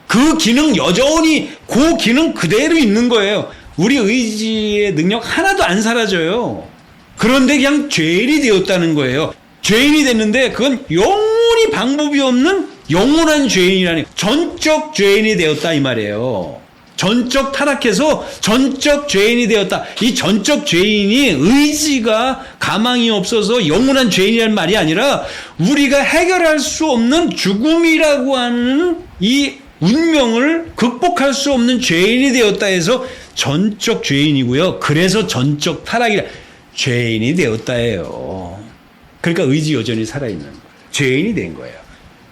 [SPEAKER 1] 그 기능 여전히 그 기능 그대로 있는 거예요. 우리 의지의 능력 하나도 안 사라져요. 그런데 그냥 죄인이 되었다는 거예요. 죄인이 됐는데 그건 영원히 방법이 없는 영원한 죄인이라니, 전적 죄인이 되었다 이 말이에요. 전적 타락해서 전적 죄인이 되었다. 이 전적 죄인이 의지가 가망이 없어서 영원한 죄인이라는 말이 아니라 우리가 해결할 수 없는 죽음이라고 하는 이 운명을 극복할 수 없는 죄인이 되었다 해서 전적 죄인이고요. 그래서 전적 타락이라 죄인이 되었다예요. 그러니까 의지 여전히 살아있는 거예요. 죄인이 된 거예요.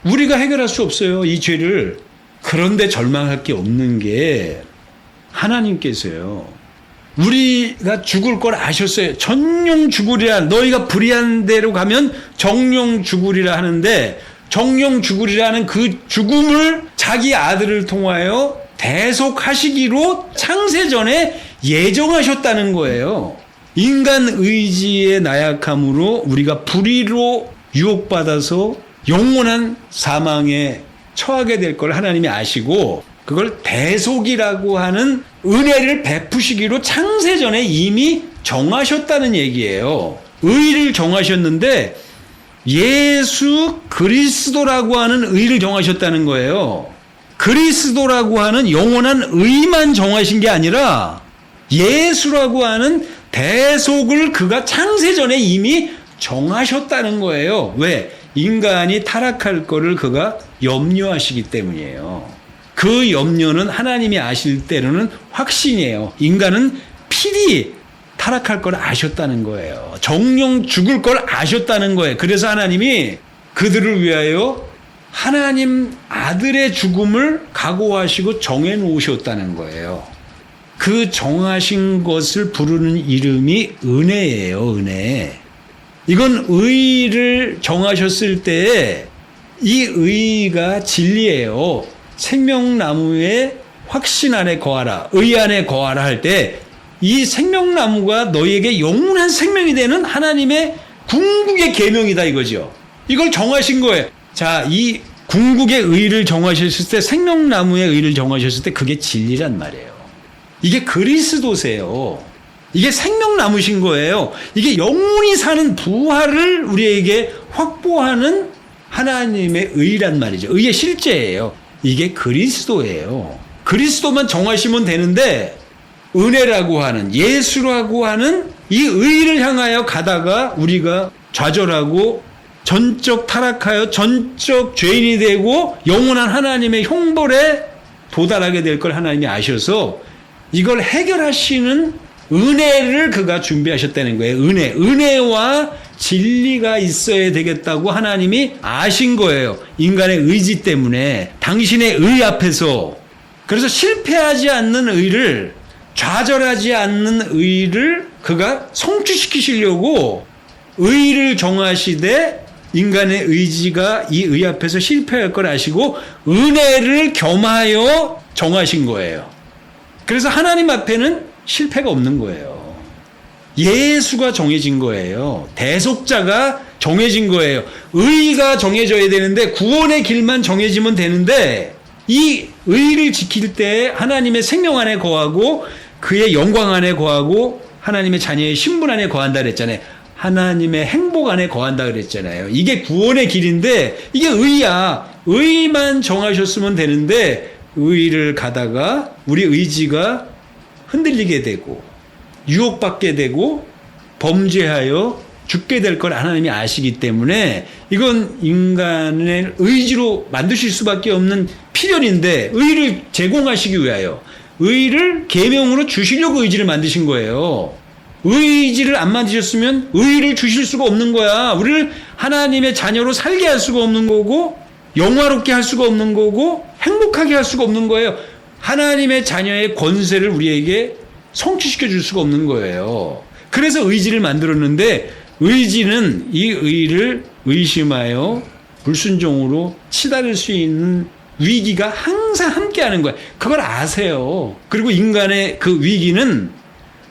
[SPEAKER 1] 우리가 해결할 수 없어요, 이 죄를. 그런데 절망할 게 없는 게 하나님께서요. 우리가 죽을 걸 아셨어요. 전용 죽으리라. 너희가 불의한 대로 가면 정령 죽으리라 하는데, 정령 죽으리라는 그 죽음을 자기 아들을 통하여 대속하시기로 창세전에 예정하셨다는 거예요. 인간 의지의 나약함으로 우리가 불의로 유혹받아서 영원한 사망에 처하게 될 걸 하나님이 아시고 그걸 대속이라고 하는 은혜를 베푸시기로 창세전에 이미 정하셨다는 얘기예요. 의를 정하셨는데 예수 그리스도라고 하는 의를 정하셨다는 거예요. 그리스도라고 하는 영원한 의만 정하신 게 아니라 예수라고 하는 대속을 그가 창세전에 이미 정하셨다는 거예요. 왜? 인간이 타락할 거를 그가 염려하시기 때문이에요. 그 염려는 하나님이 아실 때로는 확신이에요. 인간은 필히 타락할 걸 아셨다는 거예요. 정령 죽을 걸 아셨다는 거예요. 그래서 하나님이 그들을 위하여 하나님 아들의 죽음을 각오하시고 정해 놓으셨다는 거예요. 그 정하신 것을 부르는 이름이 은혜예요. 은혜. 이건 의를 정하셨을 때 이 의가 진리예요. 생명나무의 확신 안에 거하라, 의 안에 거하라 할 때 이 생명나무가 너희에게 영원한 생명이 되는 하나님의 궁극의 계명이다 이거죠. 이걸 정하신 거예요. 자, 이 궁극의 의를 정하셨을 때, 생명나무의 의를 정하셨을 때 그게 진리란 말이에요. 이게 그리스도세요. 이게 생명나무신 거예요. 이게 영원히 사는 부활을 우리에게 확보하는 하나님의 의란 말이죠. 의의 실제예요. 이게 그리스도예요. 그리스도만 정하시면 되는데 은혜라고 하는, 예수라고 하는 이 의를 향하여 가다가 우리가 좌절하고 전적 타락하여 전적 죄인이 되고 영원한 하나님의 형벌에 도달하게 될 걸 하나님이 아셔서 이걸 해결하시는 은혜를 그가 준비하셨다는 거예요. 은혜와 진리가 있어야 되겠다고 하나님이 아신 거예요. 인간의 의지 때문에, 당신의 의 앞에서. 그래서 실패하지 않는 의를, 좌절하지 않는 의를 그가 성취시키시려고 의를 정하시되 인간의 의지가 이 의 앞에서 실패할 걸 아시고 은혜를 겸하여 정하신 거예요. 그래서 하나님 앞에는 실패가 없는 거예요. 예수가 정해진 거예요. 대속자가 정해진 거예요. 의가 정해져야 되는데, 구원의 길만 정해지면 되는데, 이 의를 지킬 때 하나님의 생명 안에 거하고 그의 영광 안에 거하고 하나님의 자녀의 신분 안에 거한다 그랬잖아요. 하나님의 행복 안에 거한다 그랬잖아요. 이게 구원의 길인데 이게 의야. 의만 정하셨으면 되는데 의를 가다가 우리 의지가 흔들리게 되고 유혹받게 되고 범죄하여 죽게 될 걸 하나님이 아시기 때문에 이건 인간의 의지로 만드실 수밖에 없는 필연인데, 의를 제공하시기 위하여 의를 계명으로 주시려고 의지를 만드신 거예요. 의지를 안 만드셨으면 의를 주실 수가 없는 거야. 우리를 하나님의 자녀로 살게 할 수가 없는 거고, 영화롭게 할 수가 없는 거고, 행복하게 할 수가 없는 거예요. 하나님의 자녀의 권세를 우리에게 성취시켜 줄 수가 없는 거예요. 그래서 의지를 만들었는데, 의지는 이 의를 의심하여 불순종으로 치달을 수 있는 위기가 항상 함께하는 거예요. 그걸 아세요. 그리고 인간의 그 위기는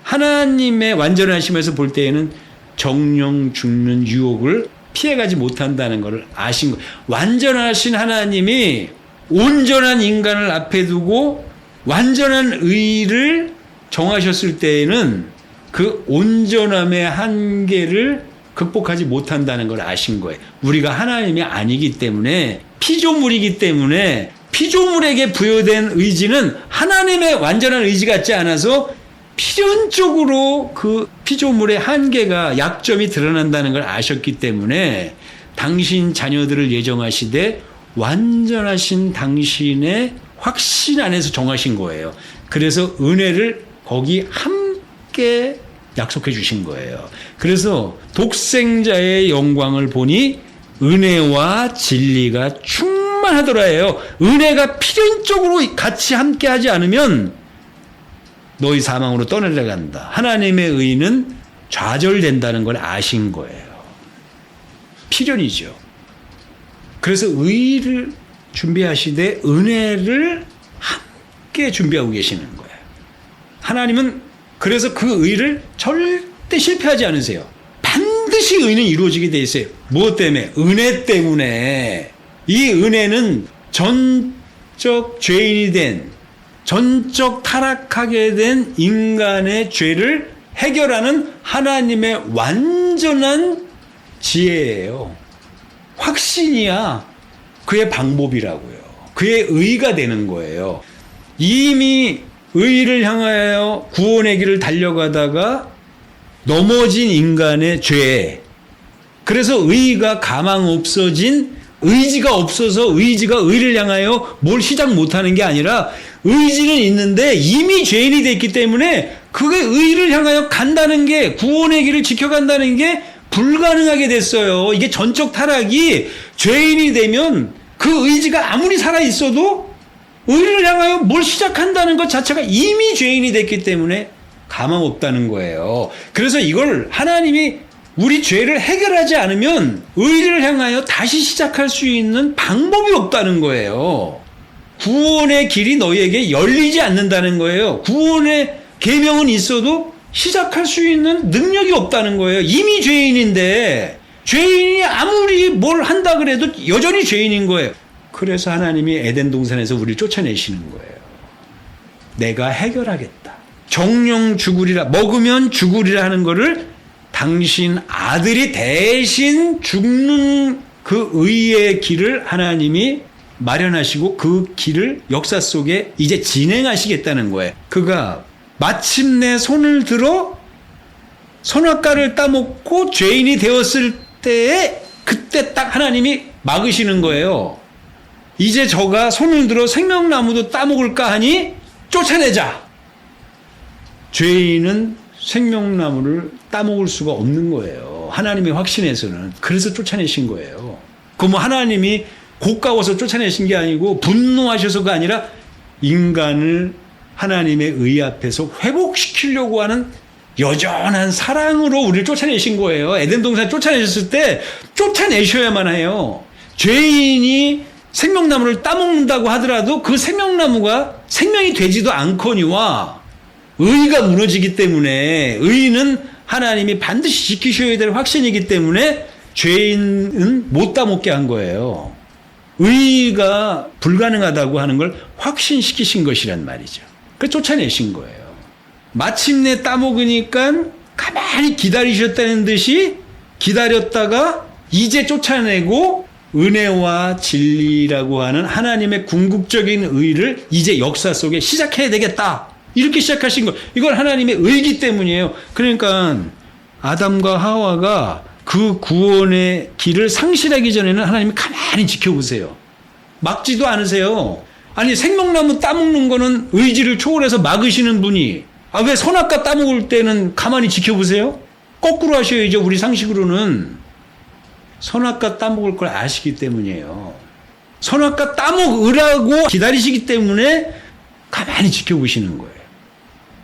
[SPEAKER 1] 하나님의 완전하심에서 볼 때에는 정령 죽는 유혹을 피해가지 못한다는 것을 아신 거예요. 완전하신 하나님이 온전한 인간을 앞에 두고 완전한 의를 정하셨을 때에는 그 온전함의 한계를 극복하지 못한다는 걸 아신 거예요. 우리가 하나님이 아니기 때문에, 피조물이기 때문에 피조물에게 부여된 의지는 하나님의 완전한 의지 같지 않아서 필연적으로 그 피조물의 한계가, 약점이 드러난다는 걸 아셨기 때문에 당신 자녀들을 예정하시되 완전하신 당신의 확신 안에서 정하신 거예요. 그래서 은혜를 거기 함께 약속해 주신 거예요. 그래서 독생자의 영광을 보니 은혜와 진리가 충만하더라예요. 은혜가 필연적으로 같이 함께 하지 않으면 너희 사망으로 떠내려간다. 하나님의 의는 좌절된다는 걸 아신 거예요. 필연이죠. 그래서 의를 준비하시되 은혜를 함께 준비하고 계시는 거예요. 하나님은 그래서 그 의를 절대 실패하지 않으세요. 반드시 의는 이루어지게 돼 있어요. 무엇 때문에? 은혜 때문에. 이 은혜는 전적 죄인이 된, 전적 타락하게 된 인간의 죄를 해결하는 하나님의 완전한 지혜예요. 확신이야. 그의 방법이라고요. 그의 의가 되는 거예요. 이미 의를 향하여 구원의 길을 달려가다가 넘어진 인간의 죄. 그래서 의가 가망 없어진, 의지가 없어서 의지가 의를 향하여 뭘 시작 못하는 게 아니라 의지는 있는데 이미 죄인이 됐기 때문에 그게 의를 향하여 간다는 게, 구원의 길을 지켜간다는 게 불가능하게 됐어요. 이게 전적 타락이, 죄인이 되면 그 의지가 아무리 살아있어도 의를 향하여 뭘 시작한다는 것 자체가 이미 죄인이 됐기 때문에 가망 없다는 거예요. 그래서 이걸 하나님이 우리 죄를 해결하지 않으면 의를 향하여 다시 시작할 수 있는 방법이 없다는 거예요. 구원의 길이 너희에게 열리지 않는다는 거예요. 구원의 계명은 있어도 시작할 수 있는 능력이 없다는 거예요. 이미 죄인인데, 죄인이 아무리 뭘 한다 그래도 여전히 죄인인 거예요. 그래서 하나님이 에덴 동산에서 우리를 쫓아내시는 거예요. 내가 해결하겠다. 정령 죽으리라, 먹으면 죽으리라 하는 거를 당신 아들이 대신 죽는 그 의의 길을 하나님이 마련하시고 그 길을 역사 속에 이제 진행하시겠다는 거예요. 그가 마침내 손을 들어 선악과를 따먹고 죄인이 되었을 때에 그때 딱 하나님이 막으시는 거예요. 이제 저가 손을 들어 생명나무도 따먹을까 하니 쫓아내자. 죄인은 생명나무를 따먹을 수가 없는 거예요. 하나님의 확신에서는. 그래서 쫓아내신 거예요. 그럼 하나님이 고가워서 쫓아내신 게 아니고 분노하셔서가 아니라 인간을 하나님의 의 앞에서 회복시키려고 하는 여전한 사랑으로 우리를 쫓아내신 거예요. 에덴 동산 쫓아내셨을 때 쫓아내셔야만 해요. 죄인이 생명나무를 따먹는다고 하더라도 그 생명나무가 생명이 되지도 않거니와 의가 무너지기 때문에, 의는 하나님이 반드시 지키셔야 될 확신이기 때문에 죄인은 못 따먹게 한 거예요. 의가 불가능하다고 하는 걸 확신시키신 것이란 말이죠. 그래서 쫓아내신 거예요. 마침내 따먹으니까 가만히 기다리셨다는 듯이 기다렸다가 이제 쫓아내고 은혜와 진리라고 하는 하나님의 궁극적인 의를 이제 역사 속에 시작해야 되겠다. 이렇게 시작하신 거. 이건 하나님의 의기 때문이에요. 그러니까 아담과 하와가 그 구원의 길을 상실하기 전에는 하나님이 가만히 지켜보세요. 막지도 않으세요. 아니, 생명나무 따먹는 거는 의지를 초월해서 막으시는 분이, 왜 선악과 따먹을 때는 가만히 지켜보세요? 거꾸로 하셔야죠. 우리 상식으로는. 선악과 따먹을 걸 아시기 때문이에요. 선악과 따먹으라고 기다리시기 때문에 가만히 지켜보시는 거예요.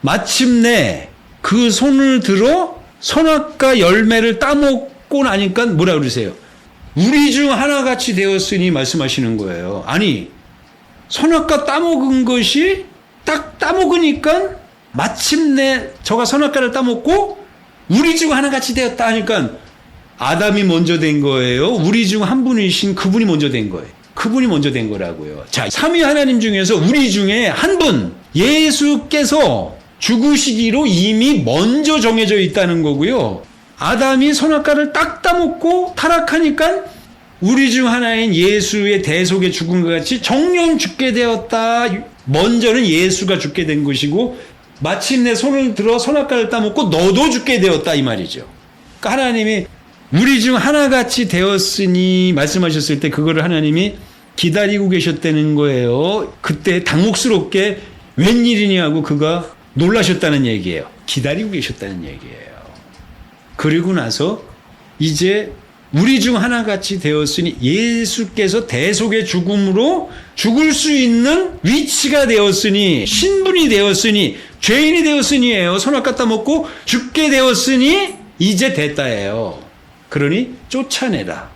[SPEAKER 1] 마침내 그 손을 들어 선악과 열매를 따먹고 나니까 뭐라 그러세요? 우리 중 하나같이 되었으니 말씀하시는 거예요. 아니, 선악과 따먹은 것이 딱 따먹으니까 마침내 저가 선악과를 따먹고 우리 중 하나같이 되었다 하니까 아담이 먼저 된 거예요? 우리 중 한 분이신 그분이 먼저 된 거예요? 그분이 먼저 된 거라고요. 자, 삼위 하나님 중에서 우리 중에 한 분, 예수께서 죽으시기로 이미 먼저 정해져 있다는 거고요. 아담이 선악과를 딱 따먹고 타락하니까 우리 중 하나인 예수의 대속의 죽음과 같이 정령 죽게 되었다. 먼저는 예수가 죽게 된 것이고 마침내 손을 들어 선악과를 따먹고 너도 죽게 되었다 이 말이죠. 그러니까 하나님이 우리 중 하나같이 되었으니 말씀하셨을 때 그거를 하나님이 기다리고 계셨다는 거예요. 그때 당혹스럽게 웬일이니 하고 그가 놀라셨다는 얘기예요. 기다리고 계셨다는 얘기예요. 그리고 나서 이제 우리 중 하나같이 되었으니 예수께서 대속의 죽음으로 죽을 수 있는 위치가 되었으니 신분이 되었으니 죄인이 되었으니예요. 선악과 따먹고 죽게 되었으니 이제 됐다예요. 그러니 쫓아내라.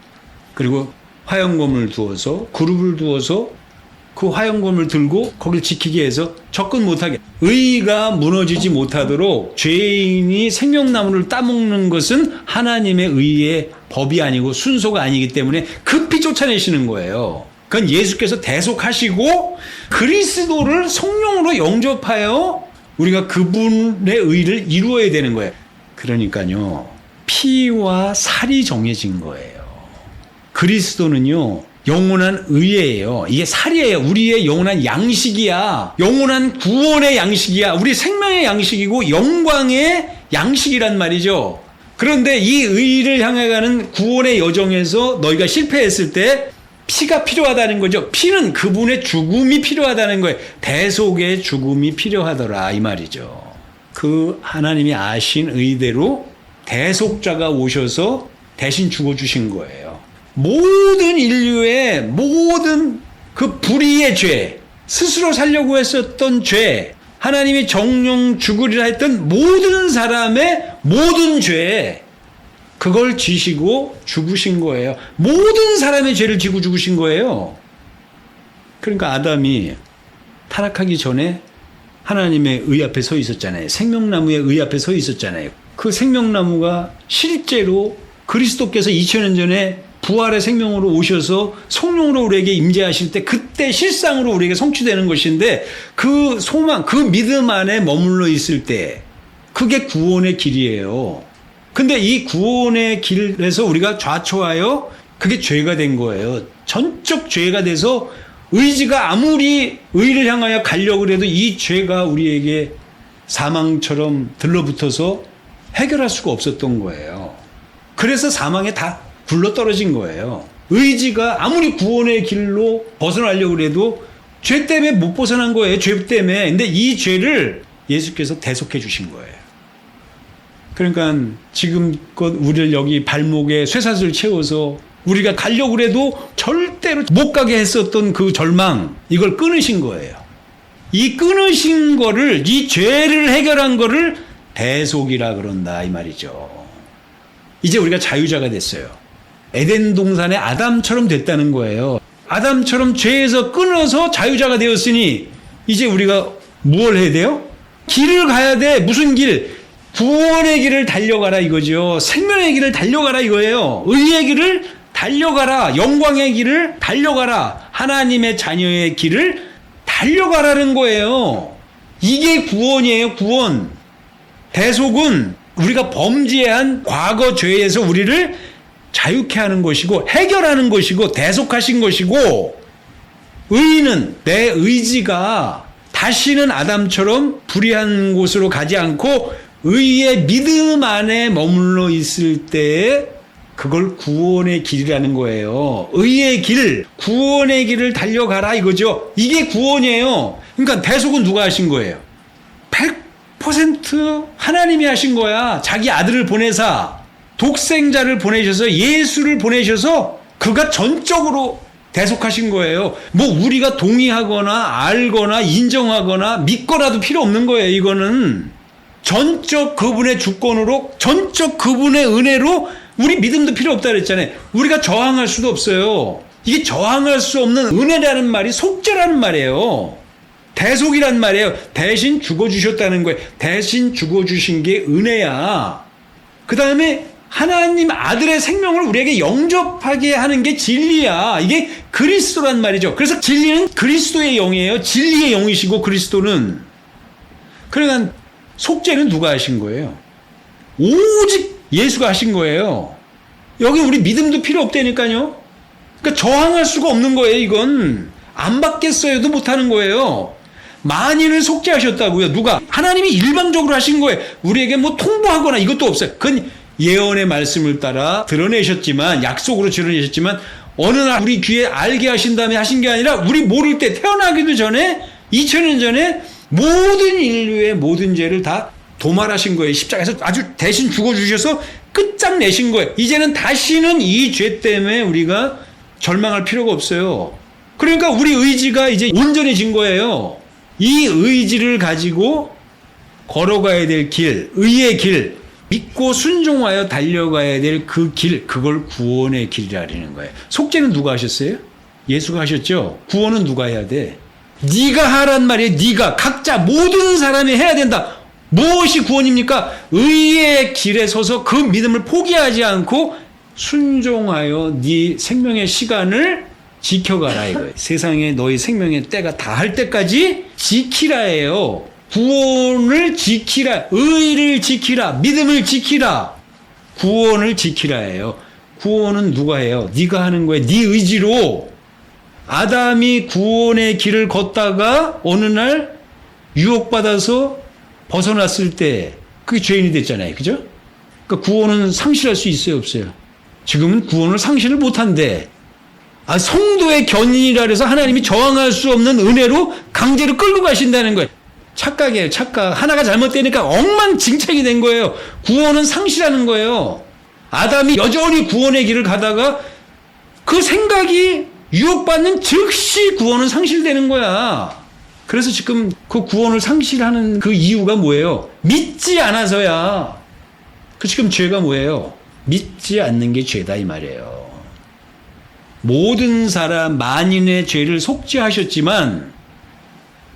[SPEAKER 1] 그리고 화영검을 두어서 그룹을 두어서 그 화영검을 들고 거길 지키게 해서 접근 못하게 의가 무너지지 못하도록 죄인이 생명나무를 따먹는 것은 하나님의 의의 법이 아니고 순서가 아니기 때문에 급히 쫓아내시는 거예요. 그건 예수께서 대속하시고 그리스도를 성령으로 영접하여 우리가 그분의 의를 이루어야 되는 거예요. 그러니까요, 피와 살이 정해진 거예요. 그리스도는요, 영원한 의예요. 이게 살이에요. 우리의 영원한 양식이야. 영원한 구원의 양식이야. 우리 생명의 양식이고 영광의 양식이란 말이죠. 그런데 이 의를 향해 가는 구원의 여정에서 너희가 실패했을 때 피가 필요하다는 거죠. 피는 그분의 죽음이 필요하다는 거예요. 대속의 죽음이 필요하더라 이 말이죠. 그 하나님이 아신 의대로 대속자가 오셔서 대신 죽어주신 거예요. 모든 인류의 모든 그 불의의 죄, 스스로 살려고 했었던 죄, 하나님이 정령 죽으리라 했던 모든 사람의 모든 죄, 그걸 지시고 죽으신 거예요. 모든 사람의 죄를 지고 죽으신 거예요. 그러니까 아담이 타락하기 전에 하나님의 의 앞에 서 있었잖아요. 생명나무의 의 앞에 서 있었잖아요. 그 생명나무가 실제로 그리스도께서 2000년 전에 부활의 생명으로 오셔서 성령으로 우리에게 임재하실 때 그때 실상으로 우리에게 성취되는 것인데 그 소망, 그 믿음 안에 머물러 있을 때 그게 구원의 길이에요. 근데 이 구원의 길에서 우리가 좌초하여 그게 죄가 된 거예요. 전적 죄가 돼서 의지가 아무리 의를 향하여 가려고 해도 이 죄가 우리에게 사망처럼 들러붙어서 해결할 수가 없었던 거예요. 그래서 사망에 다 굴러떨어진 거예요. 의지가 아무리 구원의 길로 벗어나려고 해도 죄 때문에 못 벗어난 거예요. 죄 때문에. 근데 이 죄를 예수께서 대속해 주신 거예요. 그러니까 지금껏 우리를 여기 발목에 쇠사슬 채워서 우리가 가려고 해도 절대로 못 가게 했었던 그 절망, 이걸 끊으신 거예요. 이 끊으신 거를, 이 죄를 해결한 거를 대속이라 그런다 이 말이죠. 이제 우리가 자유자가 됐어요. 에덴 동산의 아담처럼 됐다는 거예요. 아담처럼 죄에서 끊어서 자유자가 되었으니 이제 우리가 무엇을 해야 돼요? 길을 가야 돼. 무슨 길? 구원의 길을 달려가라 이거죠. 생명의 길을 달려가라 이거예요. 의의 길을 달려가라. 영광의 길을 달려가라. 하나님의 자녀의 길을 달려가라는 거예요. 이게 구원이에요. 구원. 대속은 우리가 범죄한 과거 죄에서 우리를 자유케 하는 것이고 해결하는 것이고 대속하신 것이고, 의는 내 의지가 다시는 아담처럼 불의한 곳으로 가지 않고 의의 믿음 안에 머물러 있을 때에 그걸 구원의 길이라는 거예요. 의의 길, 구원의 길을 달려가라 이거죠. 이게 구원이에요. 그러니까 대속은 누가 하신 거예요? 100% 하나님이 하신 거야. 자기 아들을 보내사 독생자를 보내셔서 예수를 보내셔서 그가 전적으로 대속하신 거예요. 뭐 우리가 동의하거나 알거나 인정하거나 믿거나도 필요 없는 거예요. 이거는 전적 그분의 주권으로, 전적 그분의 은혜로 우리 믿음도 필요 없다 그랬잖아요. 우리가 저항할 수도 없어요. 이게 저항할 수 없는 은혜라는 말이 속죄라는 말이에요. 대속이란 말이에요. 대신 죽어주셨다는 거예요. 대신 죽어주신 게 은혜야. 그 다음에 하나님 아들의 생명을 우리에게 영접하게 하는 게 진리야. 이게 그리스도란 말이죠. 그래서 진리는 그리스도의 영이에요. 진리의 영이시고 그리스도는. 그러니까 속죄는 누가 하신 거예요? 오직 예수가 하신 거예요. 여기 우리 믿음도 필요 없다니까요. 그러니까 저항할 수가 없는 거예요. 이건 안 받겠어요도 못하는 거예요. 만인을 속죄하셨다고요. 누가? 하나님이 일방적으로 하신 거예요. 우리에게 뭐 통보하거나 이것도 없어요. 그건 예언의 말씀을 따라 드러내셨지만, 약속으로 드러내셨지만, 어느 날 우리 귀에 알게 하신 다음에 하신 게 아니라 우리 모를 때, 태어나기도 전에 2000년 전에 모든 인류의 모든 죄를 다 도말하신 거예요. 십자가에서 아주 대신 죽어주셔서 끝장내신 거예요. 이제는 다시는 이 죄 때문에 우리가 절망할 필요가 없어요. 그러니까 우리 의지가 이제 온전해진 거예요. 이 의지를 가지고 걸어가야 될 길, 의의 길, 믿고 순종하여 달려가야 될 그 길, 그걸 구원의 길이라는 거예요. 속죄는 누가 하셨어요? 예수가 하셨죠? 구원은 누가 해야 돼? 네가 하란 말이에요. 네가, 각자, 모든 사람이 해야 된다. 무엇이 구원입니까? 의의 길에 서서 그 믿음을 포기하지 않고 순종하여 네 생명의 시간을 지켜가라 이거예요. 세상에 너희 생명의 때가 다 할 때까지 지키라예요. 구원을 지키라. 의를 지키라. 믿음을 지키라. 구원을 지키라예요. 구원은 누가 해요? 네가 하는 거예요. 네 의지로. 아담이 구원의 길을 걷다가 어느 날 유혹받아서 벗어났을 때 그게 죄인이 됐잖아요. 그죠? 그러니까 구원은 상실할 수 있어요? 없어요? 지금은 구원을 상실을 못한대. 성도의 견인이라 해서 하나님이 저항할 수 없는 은혜로 강제로 끌고 가신다는 거예요. 착각이에요. 착각. 하나가 잘못되니까 엉망진창이 된 거예요. 구원은 상실하는 거예요. 아담이 여전히 구원의 길을 가다가 그 생각이 유혹받는 즉시 구원은 상실되는 거야. 그래서 지금 그 구원을 상실하는 그 이유가 뭐예요? 믿지 않아서야. 그 지금 죄가 뭐예요? 믿지 않는 게 죄다 이 말이에요. 모든 사람 만인의 죄를 속죄하셨지만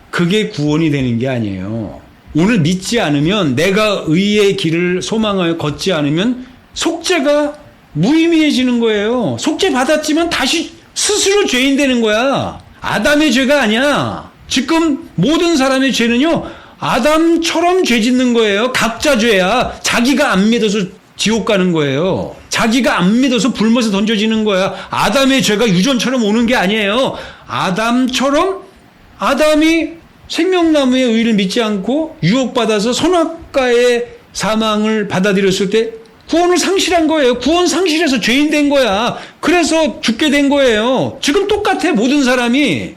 [SPEAKER 1] 그게 구원이 되는 게 아니에요. 오늘 믿지 않으면, 내가 의의 길을 소망하여 걷지 않으면 속죄가 무의미해지는 거예요. 속죄 받았지만 다시 스스로 죄인 되는 거야. 아담의 죄가 아니야. 지금 모든 사람의 죄는요, 아담처럼 죄 짓는 거예요. 각자 죄야. 자기가 안 믿어서 지옥 가는 거예요. 자기가 안 믿어서 불못에 던져지는 거야. 아담의 죄가 유전처럼 오는 게 아니에요. 아담처럼, 아담이 생명나무의 의를 믿지 않고 유혹받아서 선악과의 사망을 받아들였을 때 구원을 상실한 거예요. 구원 상실해서 죄인 된 거야. 그래서 죽게 된 거예요. 지금 똑같아. 모든 사람이.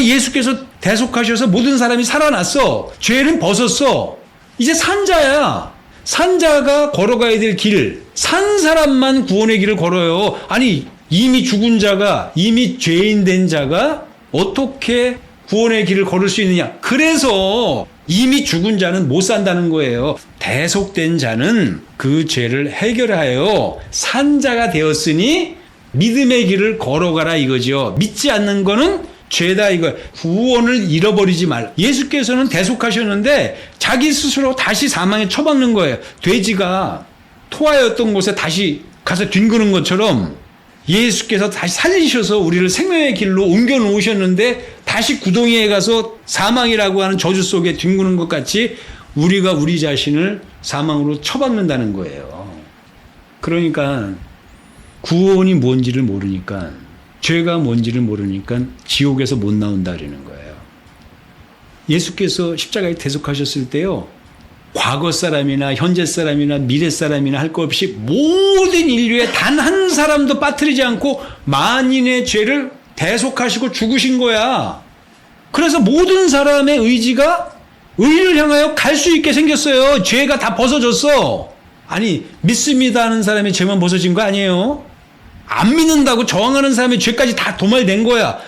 [SPEAKER 1] 예수께서 대속하셔서 모든 사람이 살아났어. 죄는 벗었어. 이제 산자야. 산자가 걸어가야 될 길, 산 사람만 구원의 길을 걸어요. 아니, 이미 죽은 자가, 이미 죄인 된 자가 어떻게 구원의 길을 걸을 수 있느냐? 그래서 이미 죽은 자는 못 산다는 거예요. 대속된 자는 그 죄를 해결하여 산자가 되었으니 믿음의 길을 걸어가라 이거죠. 믿지 않는 거는 죄다 이거. 구원을 잃어버리지 말라. 예수께서는 대속하셨는데 자기 스스로 다시 사망에 처박는 거예요. 돼지가 토하였던 곳에 다시 가서 뒹구는 것처럼 예수께서 다시 살리셔서 우리를 생명의 길로 옮겨 놓으셨는데 다시 구덩이에 가서 사망이라고 하는 저주 속에 뒹구는 것 같이 우리가 우리 자신을 사망으로 처박는다는 거예요. 그러니까 구원이 뭔지를 모르니까, 죄가 뭔지를 모르니까 지옥에서 못 나온다 그러는 거예요. 예수께서 십자가에 대속하셨을 때요, 과거 사람이나 현재 사람이나 미래 사람이나 할 것 없이 모든 인류의 단 한 사람도 빠뜨리지 않고 만인의 죄를 대속하시고 죽으신 거야. 그래서 모든 사람의 의지가 의를 향하여 갈 수 있게 생겼어요. 죄가 다 벗어졌어. 아니, 믿습니다 하는 사람의 죄만 벗어진 거 아니에요? 안 믿는다고 저항하는 사람의 죄까지 다 도말된 거야.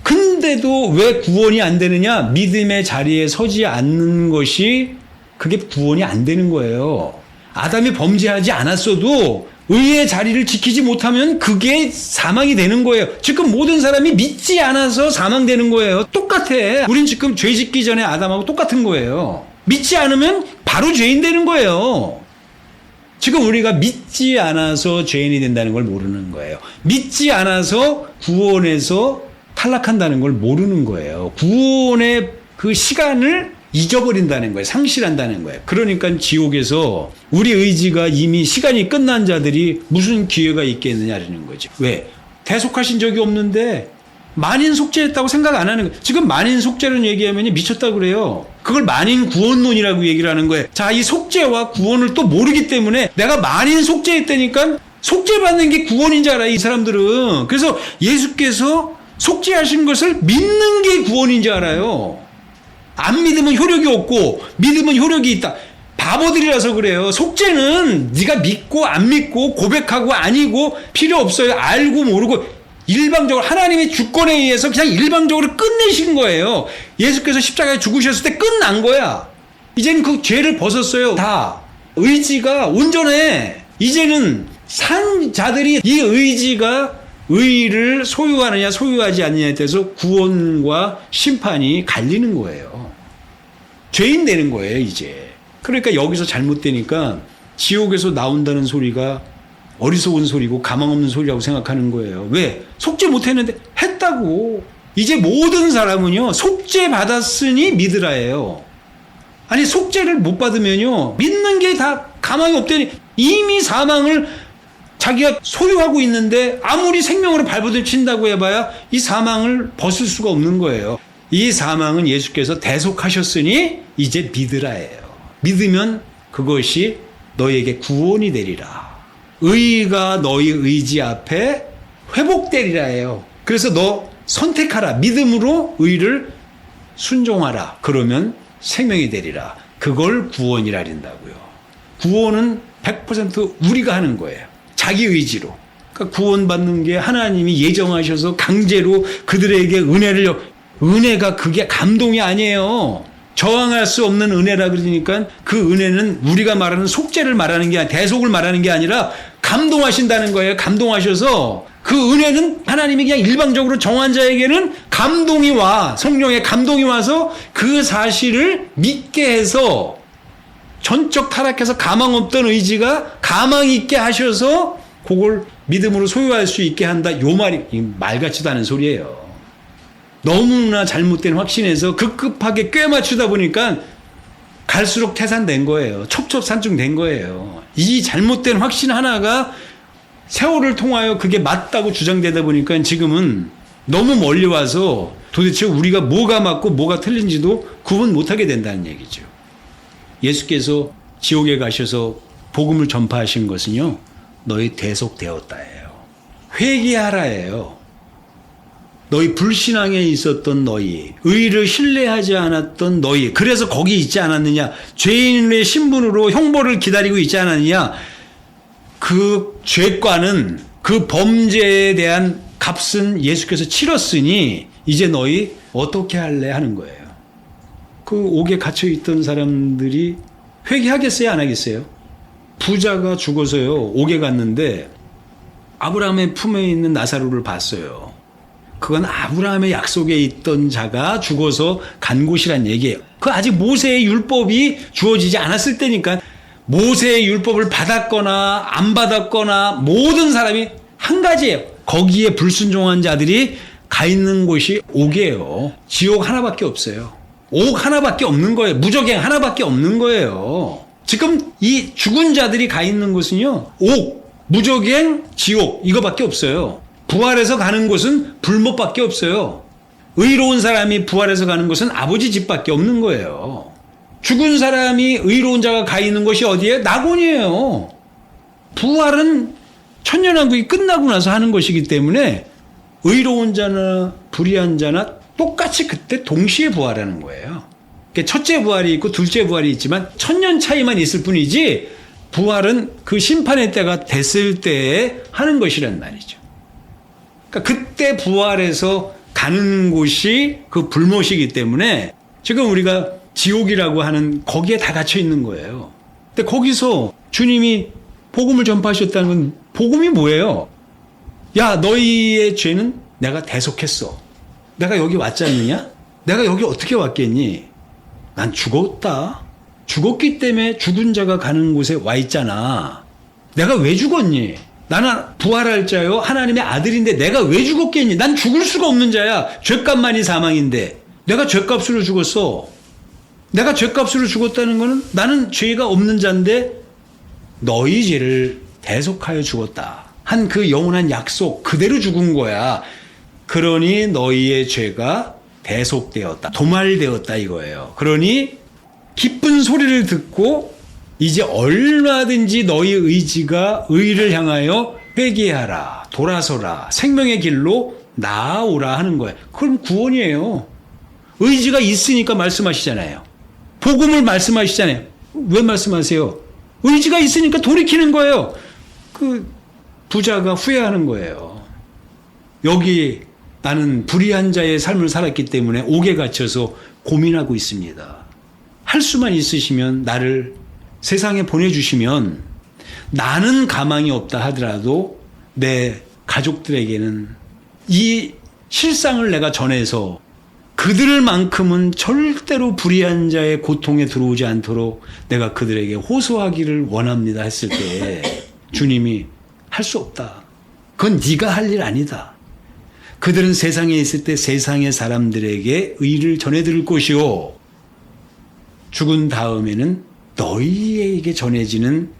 [SPEAKER 1] 근데도 왜 구원이 안 되느냐? 믿음의 자리에 서지 않는 것이, 그게 구원이 안 되는 거예요. 아담이 범죄하지 않았어도 의의 자리를 지키지 못하면 그게 사망이 되는 거예요. 지금 모든 사람이 믿지 않아서 사망되는 거예요. 똑같아. 우린 지금 죄 짓기 전에 아담하고 똑같은 거예요. 믿지 않으면 바로 죄인 되는 거예요. 지금 우리가 믿지 않아서 죄인이 된다는 걸 모르는 거예요. 믿지 않아서 구원에서 탈락한다는 걸 모르는 거예요. 구원의 그 시간을 잊어버린다는 거예요. 상실한다는 거예요. 그러니까 지옥에서 우리 의지가 이미 시간이 끝난 자들이 무슨 기회가 있겠느냐는 거지. 왜? 대속하신 적이 없는데 만인 속죄했다고 생각 안 하는 거예요. 지금 만인 속죄는 얘기하면 미쳤다고 그래요. 그걸 만인 구원론이라고 얘기를 하는 거예요. 자, 이 속죄와 구원을 또 모르기 때문에 내가 만인 속죄했다니까 속죄받는 게 구원인 줄 알아요, 이 사람들은. 그래서 예수께서 속죄하신 것을 믿는 게 구원인 줄 알아요. 안 믿으면 효력이 없고 믿으면 효력이 있다. 바보들이라서 그래요. 속죄는 네가 믿고 안 믿고 고백하고 아니고 필요 없어요. 알고 모르고 일방적으로 하나님의 주권에 의해서 그냥 일방적으로 끝내신 거예요. 예수께서 십자가에 죽으셨을 때 끝난 거야. 이제는 그 죄를 벗었어요. 다. 의지가 온전해. 이제는 산 자들이 이 의지가 의를 소유하느냐 소유하지 않느냐에 대해서 구원과 심판이 갈리는 거예요. 죄인 되는 거예요, 이제. 그러니까 여기서 잘못되니까 지옥에서 나온다는 소리가 어리석은 소리고 가망 없는 소리라고 생각하는 거예요. 왜? 속죄 못했는데 했다고. 이제 모든 사람은요, 속죄 받았으니 믿으라예요. 아니, 속죄를 못 받으면요, 믿는 게 다 가망이 없다니. 이미 사망을 자기가 소유하고 있는데 아무리 생명으로 발버둥 친다고 해봐야 이 사망을 벗을 수가 없는 거예요. 이 사망은 예수께서 대속하셨으니 이제 믿으라예요. 믿으면 그것이 너에게 구원이 되리라. 의가 너희 의지 앞에 회복되리라예요. 그래서 너 선택하라. 믿음으로 의를 순종하라. 그러면 생명이 되리라. 그걸 구원이라 한다고요. 구원은 100% 우리가 하는 거예요. 자기 의지로. 그러니까 구원받는 게 하나님이 예정하셔서 강제로 그들에게 은혜가 그게 감동이 아니에요. 저항할 수 없는 은혜라 그러니까 그 은혜는 우리가 말하는 속죄를 말하는 게 아니라 대속을 말하는 게 아니라 감동하신다는 거예요. 감동하셔서 그 은혜는 하나님이 그냥 일방적으로 정한 자에게는 감동이 와. 성령의 감동이 와서 그 사실을 믿게 해서 전적 타락해서 가망 없던 의지가 가망 있게 하셔서 그걸 믿음으로 소유할 수 있게 한다. 요 말이 말 같지도 않은 소리예요. 너무나 잘못된 확신에서 급급하게 꿰 맞추다 보니까 갈수록 태산된 거예요. 첩첩산중된 거예요. 이 잘못된 확신 하나가 세월을 통하여 그게 맞다고 주장되다 보니까 지금은 너무 멀리 와서 도대체 우리가 뭐가 맞고 뭐가 틀린지도 구분 못하게 된다는 얘기죠. 예수께서 지옥에 가셔서 복음을 전파하신 것은요, 너희 대속되었다예요. 회개하라예요. 너희 불신앙에 있었던 너희, 의를 신뢰하지 않았던 너희, 그래서 거기 있지 않았느냐? 죄인의 신분으로 형벌을 기다리고 있지 않았느냐? 그 죄과는, 그 범죄에 대한 값은 예수께서 치렀으니 이제 너희 어떻게 할래 하는 거예요. 그 옥에 갇혀있던 사람들이 회개하겠어요, 안 하겠어요? 부자가 죽어서요, 옥에 갔는데 아브라함의 품에 있는 나사로를 봤어요. 그건 아브라함의 약속에 있던 자가 죽어서 간 곳이란 얘기예요. 그 아직 모세의 율법이 주어지지 않았을 때니까 모세의 율법을 받았거나 안 받았거나 모든 사람이 한 가지예요. 거기에 불순종한 자들이 가 있는 곳이 옥이에요. 지옥 하나밖에 없어요. 옥 하나밖에 없는 거예요. 무저갱 하나밖에 없는 거예요. 지금 이 죽은 자들이 가 있는 곳은요, 옥, 무저갱, 지옥 이거밖에 없어요. 부활해서 가는 곳은 불못밖에 없어요. 의로운 사람이 부활해서 가는 곳은 아버지 집밖에 없는 거예요. 죽은 사람이 의로운 자가 가 있는 곳이 어디예요? 낙원이에요. 부활은 천년왕국이 끝나고 나서 하는 것이기 때문에 의로운 자나 불의한 자나 똑같이 그때 동시에 부활하는 거예요. 첫째 부활이 있고 둘째 부활이 있지만 천년 차이만 있을 뿐이지 부활은 그 심판의 때가 됐을 때에 하는 것이란 말이죠. 그러니까 그때 부활해서 가는 곳이 그 불못이기 때문에 지금 우리가 지옥이라고 하는 거기에 다 갇혀 있는 거예요. 근데 거기서 주님이 복음을 전파하셨다는 건 복음이 뭐예요? 야, 너희의 죄는 내가 대속했어. 내가 여기 왔지 않느냐? 내가 여기 어떻게 왔겠니? 난 죽었다. 죽었기 때문에 죽은 자가 가는 곳에 와 있잖아. 내가 왜 죽었니? 나는 부활할 자요 하나님의 아들인데 내가 왜 죽었겠니? 난 죽을 수가 없는 자야. 죄값만이 사망인데 내가 죄값으로 죽었어. 내가 죄값으로 죽었다는 것은 나는 죄가 없는 자인데 너희 죄를 대속하여 죽었다 한 그 영원한 약속 그대로 죽은 거야. 그러니 너희의 죄가 대속되었다, 도말되었다 이거예요. 그러니 기쁜 소리를 듣고 이제 얼마든지 너희 의지가 의를 향하여 회개하라, 돌아서라, 생명의 길로 나아오라 하는 거예요. 그럼 구원이에요. 의지가 있으니까 말씀하시잖아요. 복음을 말씀하시잖아요. 왜 말씀하세요? 의지가 있으니까 돌이키는 거예요. 그 부자가 후회하는 거예요. 여기 나는 불의한 자의 삶을 살았기 때문에 옥에 갇혀서 고민하고 있습니다. 할 수만 있으시면 나를 세상에 보내주시면 나는 가망이 없다 하더라도 내 가족들에게는 이 실상을 내가 전해서 그들만큼은 절대로 불의한 자의 고통에 들어오지 않도록 내가 그들에게 호소하기를 원합니다 했을 때 주님이 할 수 없다. 그건 네가 할 일 아니다. 그들은 세상에 있을 때 세상의 사람들에게 의를 전해드릴 것이요 죽은 다음에는 너희에게 전해지는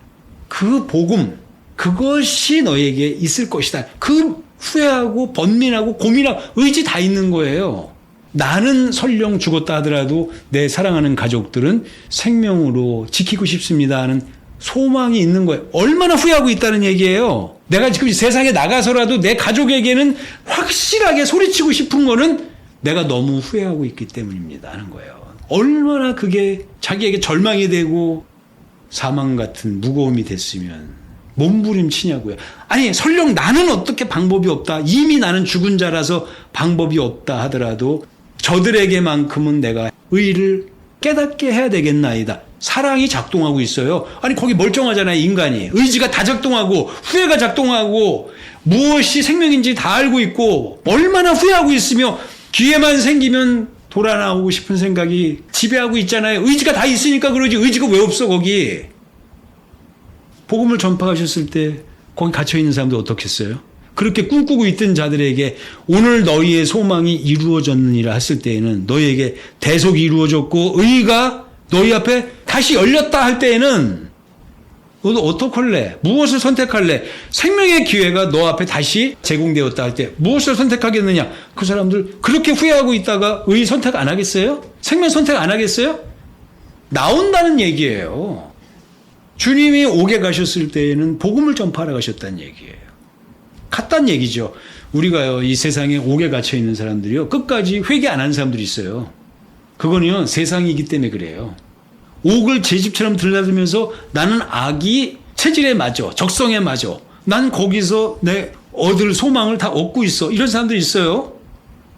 [SPEAKER 1] 그 복음, 그것이 너희에게 있을 것이다. 그 후회하고 번민하고 고민하고 의지 다 있는 거예요. 나는 설령 죽었다 하더라도 내 사랑하는 가족들은 생명으로 지키고 싶습니다 하는 소망이 있는 거예요. 얼마나 후회하고 있다는 얘기예요. 내가 지금 세상에 나가서라도 내 가족에게는 확실하게 소리치고 싶은 거는 내가 너무 후회하고 있기 때문입니다 하는 거예요. 얼마나 그게 자기에게 절망이 되고 사망 같은 무거움이 됐으면 몸부림치냐고요. 아니 설령 나는 어떻게 방법이 없다. 이미 나는 죽은 자라서 방법이 없다 하더라도 저들에게만큼은 내가 의를 깨닫게 해야 되겠나이다. 사랑이 작동하고 있어요. 아니 거기 멀쩡하잖아요. 인간이. 의지가 다 작동하고 후회가 작동하고 무엇이 생명인지 다 알고 있고 얼마나 후회하고 있으며 기회만 생기면 돌아 나오고 싶은 생각이 지배하고 있잖아요. 의지가 다 있으니까 그러지. 의지가 왜 없어 거기. 복음을 전파하셨을 때 거기 갇혀있는 사람들 어떻겠어요? 그렇게 꿈꾸고 있던 자들에게 오늘 너희의 소망이 이루어졌느니라 했을 때에는 너희에게 대속이 이루어졌고 의가 너희 앞에 다시 열렸다 할 때에는 너도 어떡할래? 무엇을 선택할래? 생명의 기회가 너 앞에 다시 제공되었다 할 때 무엇을 선택하겠느냐? 그 사람들 그렇게 후회하고 있다가 의 선택 안 하겠어요? 생명 선택 안 하겠어요? 나온다는 얘기예요. 주님이 옥에 가셨을 때에는 복음을 전파하러 가셨다는 얘기예요. 같다는 얘기죠. 우리가요, 이 세상에 옥에 갇혀 있는 사람들이요, 끝까지 회개 안 하는 사람들이 있어요. 그거는요, 세상이기 때문에 그래요. 옥을 제 집처럼 들여다보면서 나는 악이 체질에 맞아, 적성에 맞아. 난 거기서 내 얻을 소망을 다 얻고 있어. 이런 사람들이 있어요.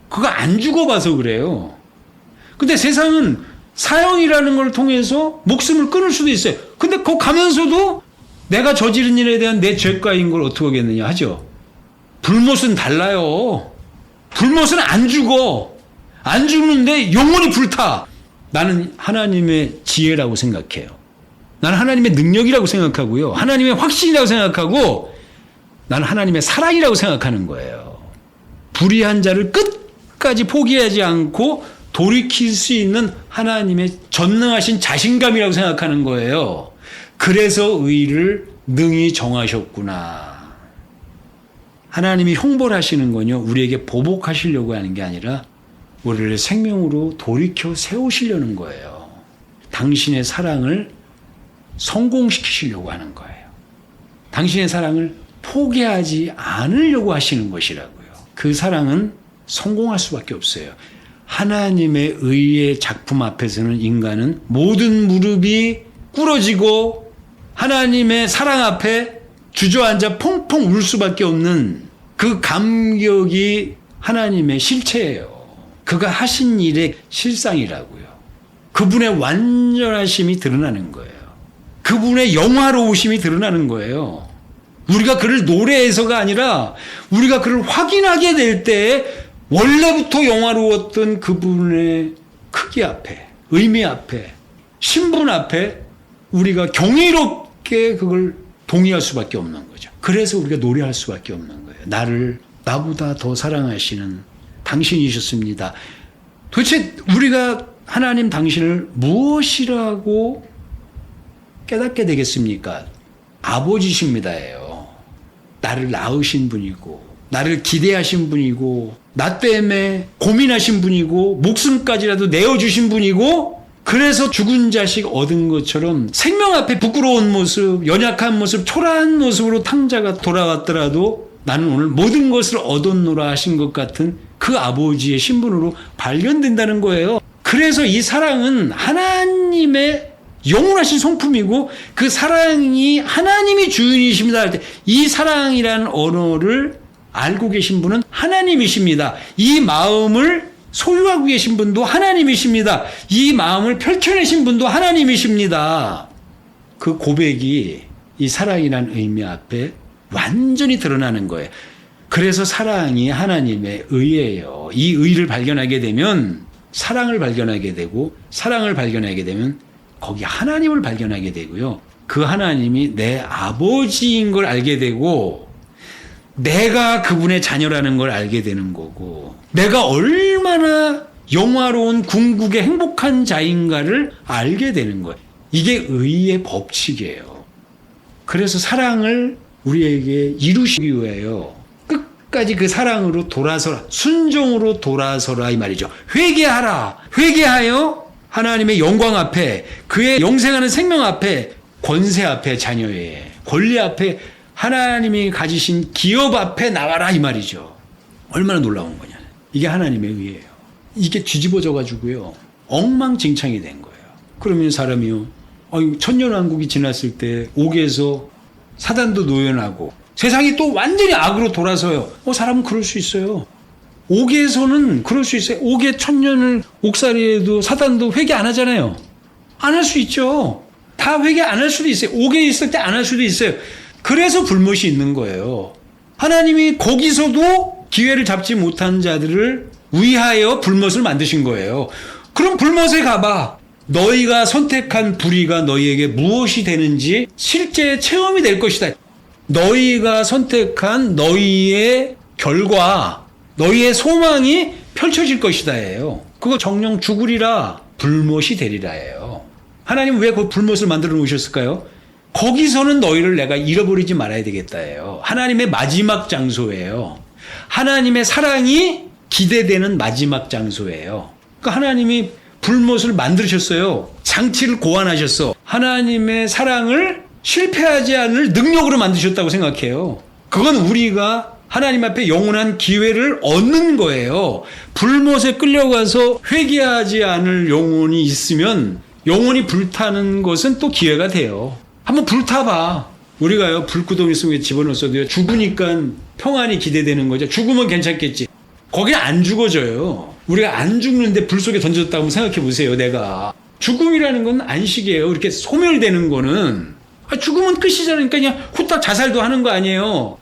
[SPEAKER 1] 그거 안 죽어봐서 그래요. 근데 세상은 사형이라는 걸 통해서 목숨을 끊을 수도 있어요. 근데 거 가면서도 내가 저지른 일에 대한 내 죄가인 걸 어떻게 하겠느냐 하죠. 불못은 달라요. 불못은 안 죽어. 안 죽는데 영원히 불타. 나는 하나님의 지혜라고 생각해요. 나는 하나님의 능력이라고 생각하고요. 하나님의 확신이라고 생각하고 나는 하나님의 사랑이라고 생각하는 거예요. 불의한 자를 끝까지 포기하지 않고 돌이킬 수 있는 하나님의 전능하신 자신감이라고 생각하는 거예요. 그래서 의를 능히 정하셨구나. 하나님이 형벌 하시는 건요, 우리에게 보복하시려고 하는 게 아니라 우리를 생명으로 돌이켜 세우시려는 거예요. 당신의 사랑을 성공시키시려고 하는 거예요. 당신의 사랑을 포기하지 않으려고 하시는 것이라고요. 그 사랑은 성공할 수밖에 없어요. 하나님의 의의 작품 앞에서는 인간은 모든 무릎이 꿇어지고 하나님의 사랑 앞에 주저앉아 펑펑 울 수밖에 없는 그 감격이 하나님의 실체예요. 그가 하신 일의 실상이라고요. 그분의 완전하심이 드러나는 거예요. 그분의 영화로우심이 드러나는 거예요. 우리가 그를 노래해서가 아니라 우리가 그를 확인하게 될 때 원래부터 영화로웠던 그분의 크기 앞에, 의미 앞에, 신분 앞에 우리가 경이롭게 그걸 동의할 수밖에 없는 거죠. 그래서 우리가 노래할 수밖에 없는 거예요. 나를 나보다 더 사랑하시는 당신이셨습니다. 도대체 우리가 하나님 당신을 무엇이라고 깨닫게 되겠습니까? 아버지십니다예요. 나를 낳으신 분이고 나를 기대하신 분이고 나 때문에 고민하신 분이고 목숨까지라도 내어주신 분이고 그래서 죽은 자식 얻은 것처럼 생명 앞에 부끄러운 모습, 연약한 모습, 초라한 모습으로 탕자가 돌아왔더라도 나는 오늘 모든 것을 얻었노라 하신 것 같은 그 아버지의 신분으로 발견된다는 거예요. 그래서 이 사랑은 하나님의 영원하신 성품이고 그 사랑이 하나님이 주인이십니다 할 때 이 사랑이라는 언어를 알고 계신 분은 하나님이십니다. 이 마음을 소유하고 계신 분도 하나님이십니다. 이 마음을 펼쳐내신 분도 하나님이십니다. 그 고백이 이 사랑이라는 의미 앞에 완전히 드러나는 거예요. 그래서 사랑이 하나님의 의예요. 이 의를 발견하게 되면 사랑을 발견하게 되고 사랑을 발견하게 되면 거기 하나님을 발견하게 되고요. 그 하나님이 내 아버지인 걸 알게 되고 내가 그분의 자녀라는 걸 알게 되는 거고 내가 얼마나 영화로운 궁극의 행복한 자인가를 알게 되는 거예요. 이게 의의 법칙이에요. 그래서 사랑을 우리에게 이루시기 위하여 끝까지 그 사랑으로 돌아서라. 순종으로 돌아서라 이 말이죠. 회개하라. 회개하여 하나님의 영광 앞에 그의 영생하는 생명 앞에 권세 앞에 자녀의 권리 앞에 하나님이 가지신 기업 앞에 나와라 이 말이죠. 얼마나 놀라운 거냐. 이게 하나님의 의예요. 이게 뒤집어져 가지고요. 엉망진창이 된 거예요. 그러면 사람이요. 천년왕국이 지났을 때 옥에서 사단도 노연하고 세상이 또 완전히 악으로 돌아서요. 사람은 그럴 수 있어요. 옥에서는 그럴 수 있어요. 옥에 천년을 옥살이해도 사단도 회개 안 하잖아요. 안 할 수 있죠. 다 회개 안 할 수도 있어요. 옥에 있을 때 안 할 수도 있어요. 그래서 불못이 있는 거예요. 하나님이 거기서도 기회를 잡지 못한 자들을 위하여 불못을 만드신 거예요. 그럼 불못에 가봐. 너희가 선택한 불의가 너희에게 무엇이 되는지 실제 체험이 될 것이다. 너희가 선택한 너희의 결과, 너희의 소망이 펼쳐질 것이다예요. 그거 정령 죽으리라 불못이 되리라예요. 하나님 왜 그 불못을 만들어 놓으셨을까요? 거기서는 너희를 내가 잃어버리지 말아야 되겠다예요. 하나님의 마지막 장소예요. 하나님의 사랑이 기대되는 마지막 장소예요. 그러니까 하나님이 불못을 만드셨어요. 장치를 고안하셨어. 하나님의 사랑을 실패하지 않을 능력으로 만드셨다고 생각해요. 그건 우리가 하나님 앞에 영원한 기회를 얻는 거예요. 불못에 끌려가서 회개하지 않을 영혼이 있으면 영혼이 불타는 것은 또 기회가 돼요. 한번 불타봐. 우리가요 불구덩이 속에 집어넣었어도요 죽으니까 평안이 기대되는 거죠. 죽으면 괜찮겠지. 거기 안 죽어져요. 우리가 안 죽는데 불 속에 던졌다고 생각해 보세요. 내가 죽음이라는 건 안식이에요. 이렇게 소멸되는 거는 죽으면 끝이잖아요. 그러니까 그냥 후딱 자살도 하는 거 아니에요.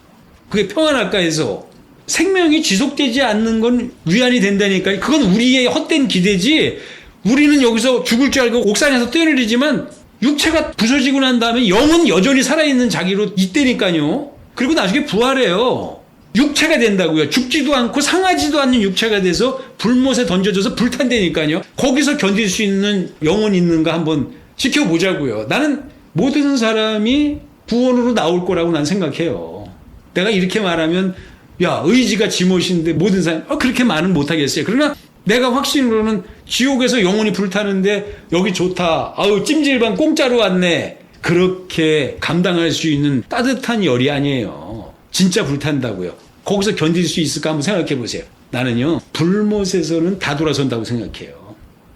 [SPEAKER 1] 그게 평안할까 해서. 생명이 지속되지 않는 건 위안이 된다니까. 그건 우리의 헛된 기대지. 우리는 여기서 죽을 줄 알고 옥상에서 뛰어내리지만 육체가 부서지고 난 다음에 영은 여전히 살아있는 자기로 있다니까요. 그리고 나중에 부활해요. 육체가 된다고요. 죽지도 않고 상하지도 않는 육체가 돼서 불못에 던져져서 불탄다니까요. 거기서 견딜 수 있는 영혼이 있는가 한번 지켜보자고요. 나는 모든 사람이 구원으로 나올 거라고 난 생각해요. 내가 이렇게 말하면 의지가 지못인데 모든 사람 그렇게 말은 못하겠어요. 그러나 내가 확신으로는 지옥에서 영혼이 불타는데 여기 좋다. 찜질방 공짜로 왔네. 그렇게 감당할 수 있는 따뜻한 열이 아니에요. 진짜 불탄다고요. 거기서 견딜 수 있을까 한번 생각해 보세요. 나는요 불못에서는 다 돌아선다고 생각해요.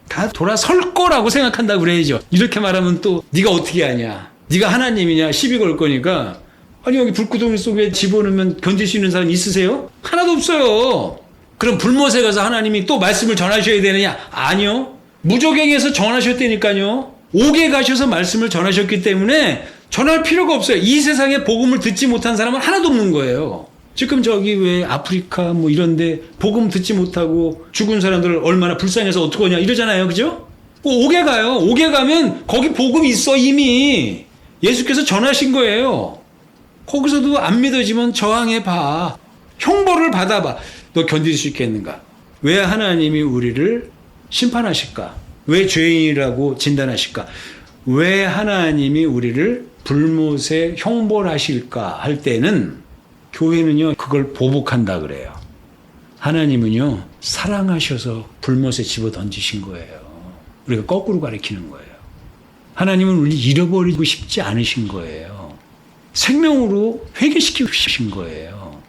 [SPEAKER 1] 다 돌아설 거라고 생각한다고 그래야죠. 이렇게 말하면 또 네가 어떻게 하냐. 네가 하나님이냐 시비 걸 거니까 여기 불구덩이 속에 집어넣으면 견딜 수 있는 사람 있으세요? 하나도 없어요. 그럼 불못에 가서 하나님이 또 말씀을 전하셔야 되느냐? 아니요. 무저갱에서 전하셨다니까요. 옥에 가셔서 말씀을 전하셨기 때문에 전할 필요가 없어요. 이 세상에 복음을 듣지 못한 사람은 하나도 없는 거예요. 지금 저기 왜 아프리카 이런데 복음 듣지 못하고 죽은 사람들 얼마나 불쌍해서 어떡하냐 이러잖아요. 그죠? 옥에 가요. 옥에 가면 거기 복음이 있어 이미. 예수께서 전하신 거예요. 거기서도 안 믿어지면 저항해봐. 형벌을 받아봐. 너 견딜 수 있겠는가? 왜 하나님이 우리를 심판하실까? 왜 죄인이라고 진단하실까? 왜 하나님이 우리를 불못에 형벌하실까 할 때는 교회는요, 그걸 보복한다 그래요. 하나님은요, 사랑하셔서 불못에 집어 던지신 거예요. 우리가 거꾸로 가리키는 거예요. 하나님은 우리 잃어버리고 싶지 않으신 거예요. 생명으로 회개시키고 싶으신 거예요.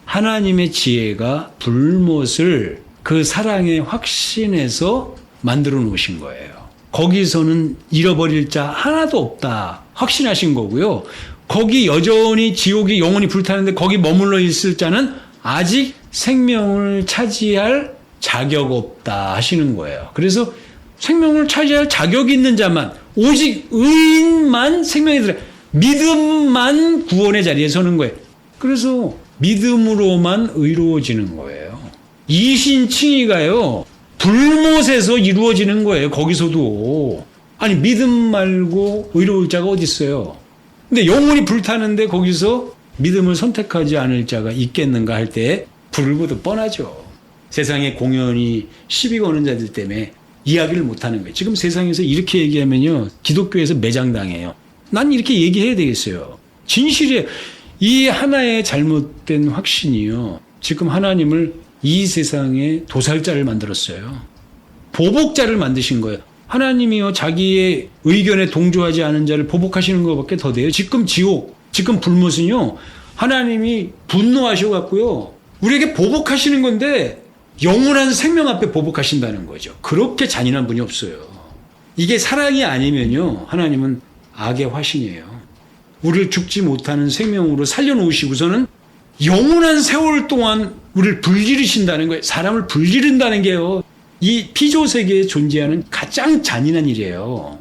[SPEAKER 1] 하나님의 지혜가 불못을 그 사랑의 확신에서 만들어 놓으신 거예요. 거기서는 잃어버릴 자 하나도 없다 확신하신 거고요. 거기 여전히 지옥이 영원히 불타는데 거기 머물러 있을 자는 아직 생명을 차지할 자격 없다 하시는 거예요. 그래서 생명을 차지할 자격이 있는 자만, 오직 의인만 생명이 들어, 믿음만 구원의 자리에 서는 거예요. 그래서 믿음으로만 의로워지는 거예요. 이신칭의가요, 불못에서 이루어지는 거예요. 거기서도. 아니, 믿음 말고 의로울 자가 어디 있어요? 근데 영원히 불타는데 거기서 믿음을 선택하지 않을 자가 있겠는가 할 때 불을 보듯 뻔하죠. 세상에 공연히 시비 거는 자들 때문에 이야기를 못하는 거예요. 지금 세상에서 이렇게 얘기하면요, 기독교에서 매장당해요. 난 이렇게 얘기해야 되겠어요. 진실이에요. 이 하나의 잘못된 확신이요, 지금 하나님을 이 세상에 도살자를 만들었어요. 보복자를 만드신 거예요. 하나님이요, 자기의 의견에 동조하지 않은 자를 보복하시는 것밖에 더 돼요. 지금 지옥, 지금 불못은요, 하나님이 분노하셔갖고요, 우리에게 보복하시는 건데 영원한 생명 앞에 보복하신다는 거죠. 그렇게 잔인한 분이 없어요. 이게 사랑이 아니면요, 하나님은 악의 화신이에요. 우리를 죽지 못하는 생명으로 살려놓으시고서는 영원한 세월 동안 우리를 불지르신다는 거예요. 사람을 불지른다는 게요, 이 피조 세계에 존재하는 가장 잔인한 일이에요.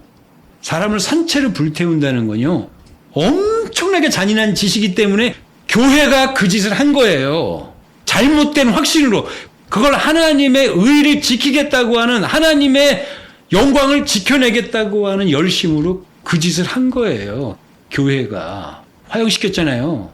[SPEAKER 1] 사람을 산채로 불태운다는 건요, 엄청나게 잔인한 짓이기 때문에 교회가 그 짓을 한 거예요. 잘못된 확신으로. 그걸 하나님의 의를 지키겠다고 하는, 하나님의 영광을 지켜내겠다고 하는 열심으로 그 짓을 한 거예요. 교회가 화형시켰잖아요.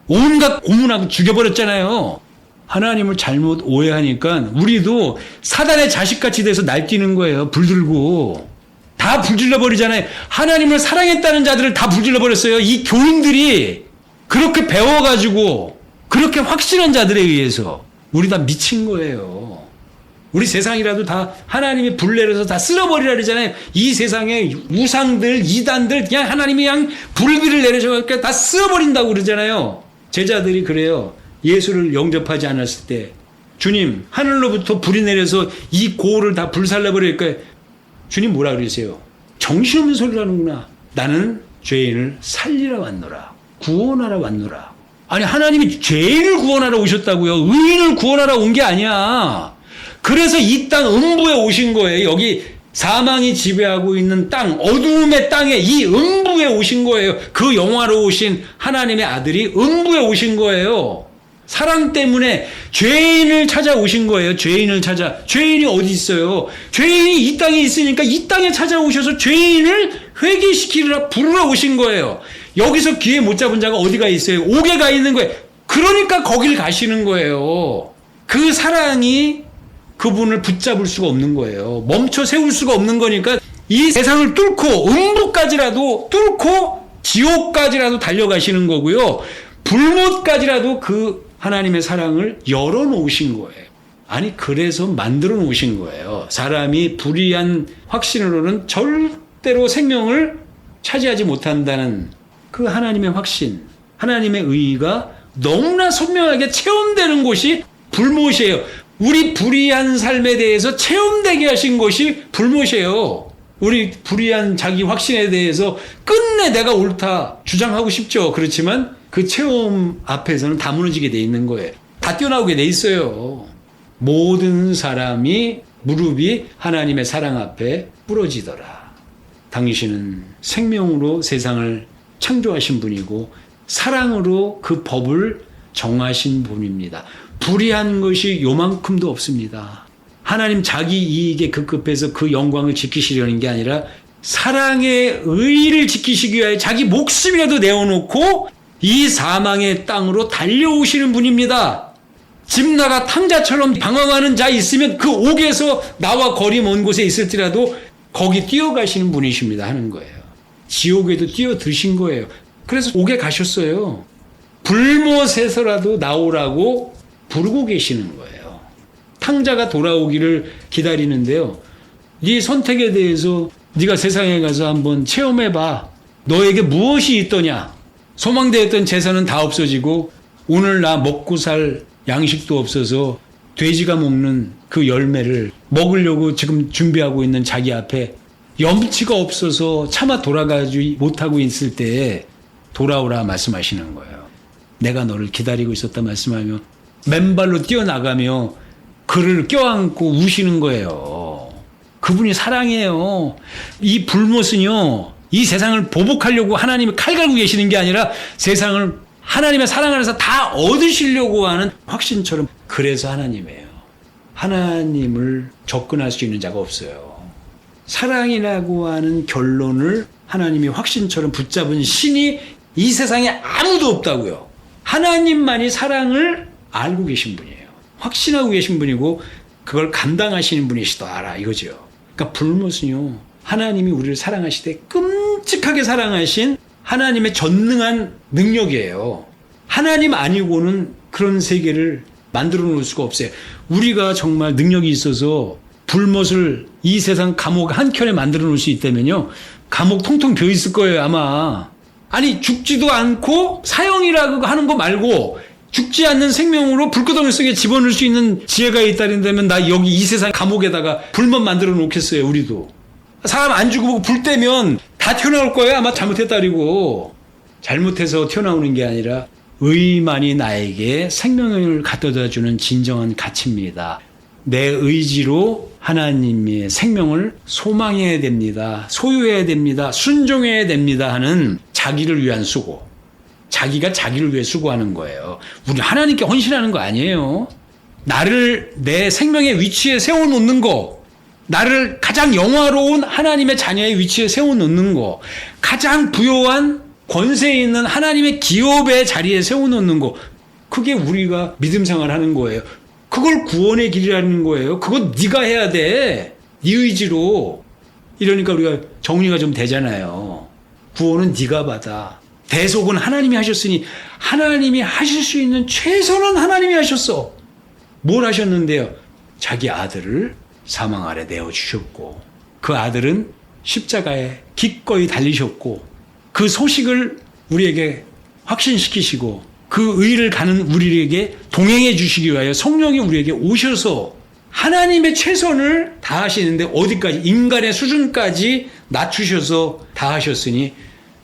[SPEAKER 1] 온갖 고문하고 죽여버렸잖아요. 하나님을 잘못 오해하니까 우리도 사단의 자식같이 돼서 날뛰는 거예요. 불들고. 다 불질러버리잖아요. 하나님을 사랑했다는 자들을 다 불질러버렸어요. 이 교인들이 그렇게 배워가지고 그렇게 확신한 자들에 의해서 우리 다 미친 거예요. 우리 세상이라도 다 하나님이 불 내려서 다 쓸어버리라 그러잖아요. 이 세상의 우상들, 이단들, 그냥 하나님이 그냥 불비를 내려서 다 쓸어버린다고 그러잖아요. 제자들이 그래요. 예수를 영접하지 않았을 때, 주님, 하늘로부터 불이 내려서 이 고을을 다 불살라버릴까요? 주님 뭐라 그러세요? 정신없는 소리를 하는구나. 나는 죄인을 살리러 왔노라. 구원하러 왔노라. 아니, 하나님이 죄인을 구원하러 오셨다고요. 의인을 구원하러 온 게 아니야. 그래서 이 땅 음부에 오신 거예요. 여기 사망이 지배하고 있는 땅, 어두움의 땅에 이 음부에 오신 거예요. 그 영화로우신 하나님의 아들이 음부에 오신 거예요. 사랑 때문에 죄인을 찾아오신 거예요. 죄인을 찾아. 죄인이 어디 있어요? 죄인이 이 땅에 있으니까 이 땅에 찾아오셔서 죄인을 회개시키리라 부르러 오신 거예요. 여기서 기회 못 잡은 자가 어디가 있어요? 옥에 가 있는 거예요. 그러니까 거길 가시는 거예요. 그 사랑이 그분을 붙잡을 수가 없는 거예요. 멈춰 세울 수가 없는 거니까 이 세상을 뚫고 음부까지라도 뚫고 지옥까지라도 달려가시는 거고요. 불못까지라도 그 하나님의 사랑을 열어놓으신 거예요. 아니, 그래서 만들어 놓으신 거예요. 사람이 불의한 확신으로는 절대로 생명을 차지하지 못한다는 그 하나님의 확신, 하나님의 의의가 너무나 선명하게 체험되는 곳이 불못이에요. 우리 불의한 삶에 대해서 체험되게 하신 것이 불못이에요. 우리 불의한 자기 확신에 대해서 끝내 내가 옳다 주장하고 싶죠. 그렇지만 그 체험 앞에서는 다 무너지게 돼 있는 거예요. 다 뛰어나오게 돼 있어요. 모든 사람이 무릎이 하나님의 사랑 앞에 부러지더라. 당신은 생명으로 세상을 창조하신 분이고 사랑으로 그 법을 정하신 분입니다. 불의한 것이 요만큼도 없습니다. 하나님 자기 이익에 급급해서 그 영광을 지키시려는 게 아니라 사랑의 의의를 지키시기 위하여 자기 목숨이라도 내어놓고 이 사망의 땅으로 달려오시는 분입니다. 집 나가 탕자처럼 방황하는 자 있으면 그 옥에서 나와 거리 먼 곳에 있을지라도 거기 뛰어가시는 분이십니다 하는 거예요. 지옥에도 뛰어드신 거예요. 그래서 옥에 가셨어요. 불못에서라도 나오라고 부르고 계시는 거예요. 탕자가 돌아오기를 기다리는데요. 네 선택에 대해서 네가 세상에 가서 한번 체험해봐. 너에게 무엇이 있더냐? 소망되었던 재산은 다 없어지고 오늘 나 먹고 살 양식도 없어서 돼지가 먹는 그 열매를 먹으려고 지금 준비하고 있는 자기 앞에 염치가 없어서 차마 돌아가지 못하고 있을 때에 돌아오라 말씀하시는 거예요. 내가 너를 기다리고 있었다 말씀하며 맨발로 뛰어나가며 그를 껴안고 우시는 거예요. 그분이 사랑이에요. 이 불못은요, 이 세상을 보복하려고 하나님이 칼 갈고 계시는 게 아니라 세상을 하나님의 사랑 안에서 다 얻으시려고 하는 확신처럼, 그래서 하나님이에요. 하나님을 접근할 수 있는 자가 없어요. 사랑이라고 하는 결론을 하나님이 확신처럼 붙잡은 신이 이 세상에 아무도 없다고요. 하나님만이 사랑을 알고 계신 분이에요. 확신하고 계신 분이고 그걸 감당하시는 분이시더라 이거죠. 그러니까 불못은요, 하나님이 우리를 사랑하시되 끔찍하게 사랑하신 하나님의 전능한 능력이에요. 하나님 아니고는 그런 세계를 만들어 놓을 수가 없어요. 우리가 정말 능력이 있어서 불못을 이 세상 감옥 한켠에 만들어 놓을 수 있다면요, 감옥 통통 비어 있을 거예요 아마. 아니 죽지도 않고 사형이라고 하는 거 말고 죽지 않는 생명으로 불구덩이 속에 집어넣을 수 있는 지혜가 있다면 나 여기 이 세상 감옥에다가 불못 만들어 놓겠어요. 우리도 사람 안 죽고 불 떼면 다 튀어나올 거예요 아마. 잘못했다리고. 잘못해서 튀어나오는 게 아니라 의만이 나에게 생명을 갖다 주는 진정한 가치입니다. 내 의지로 하나님의 생명을 소망해야 됩니다. 소유해야 됩니다. 순종해야 됩니다 하는 자기를 위한 수고. 자기가 자기를 위해 수고하는 거예요. 우리 하나님께 헌신하는 거 아니에요. 나를 내 생명의 위치에 세워놓는 거, 나를 가장 영화로운 하나님의 자녀의 위치에 세워놓는 거, 가장 부요한 권세 있는 하나님의 기업의 자리에 세워놓는 거, 그게 우리가 믿음 생활하는 거예요. 그걸 구원의 길이라는 거예요. 그거 네가 해야 돼. 네 의지로. 이러니까 우리가 정리가 좀 되잖아요. 구원은 네가 받아. 대속은 하나님이 하셨으니 하나님이 하실 수 있는 최선은 하나님이 하셨어. 뭘 하셨는데요? 자기 아들을 사망 아래 내어주셨고, 그 아들은 십자가에 기꺼이 달리셨고, 그 소식을 우리에게 확신시키시고 그 의를 가는 우리에게 동행해 주시기 위하여 성령이 우리에게 오셔서 하나님의 최선을 다하시는데, 어디까지? 인간의 수준까지 낮추셔서 다하셨으니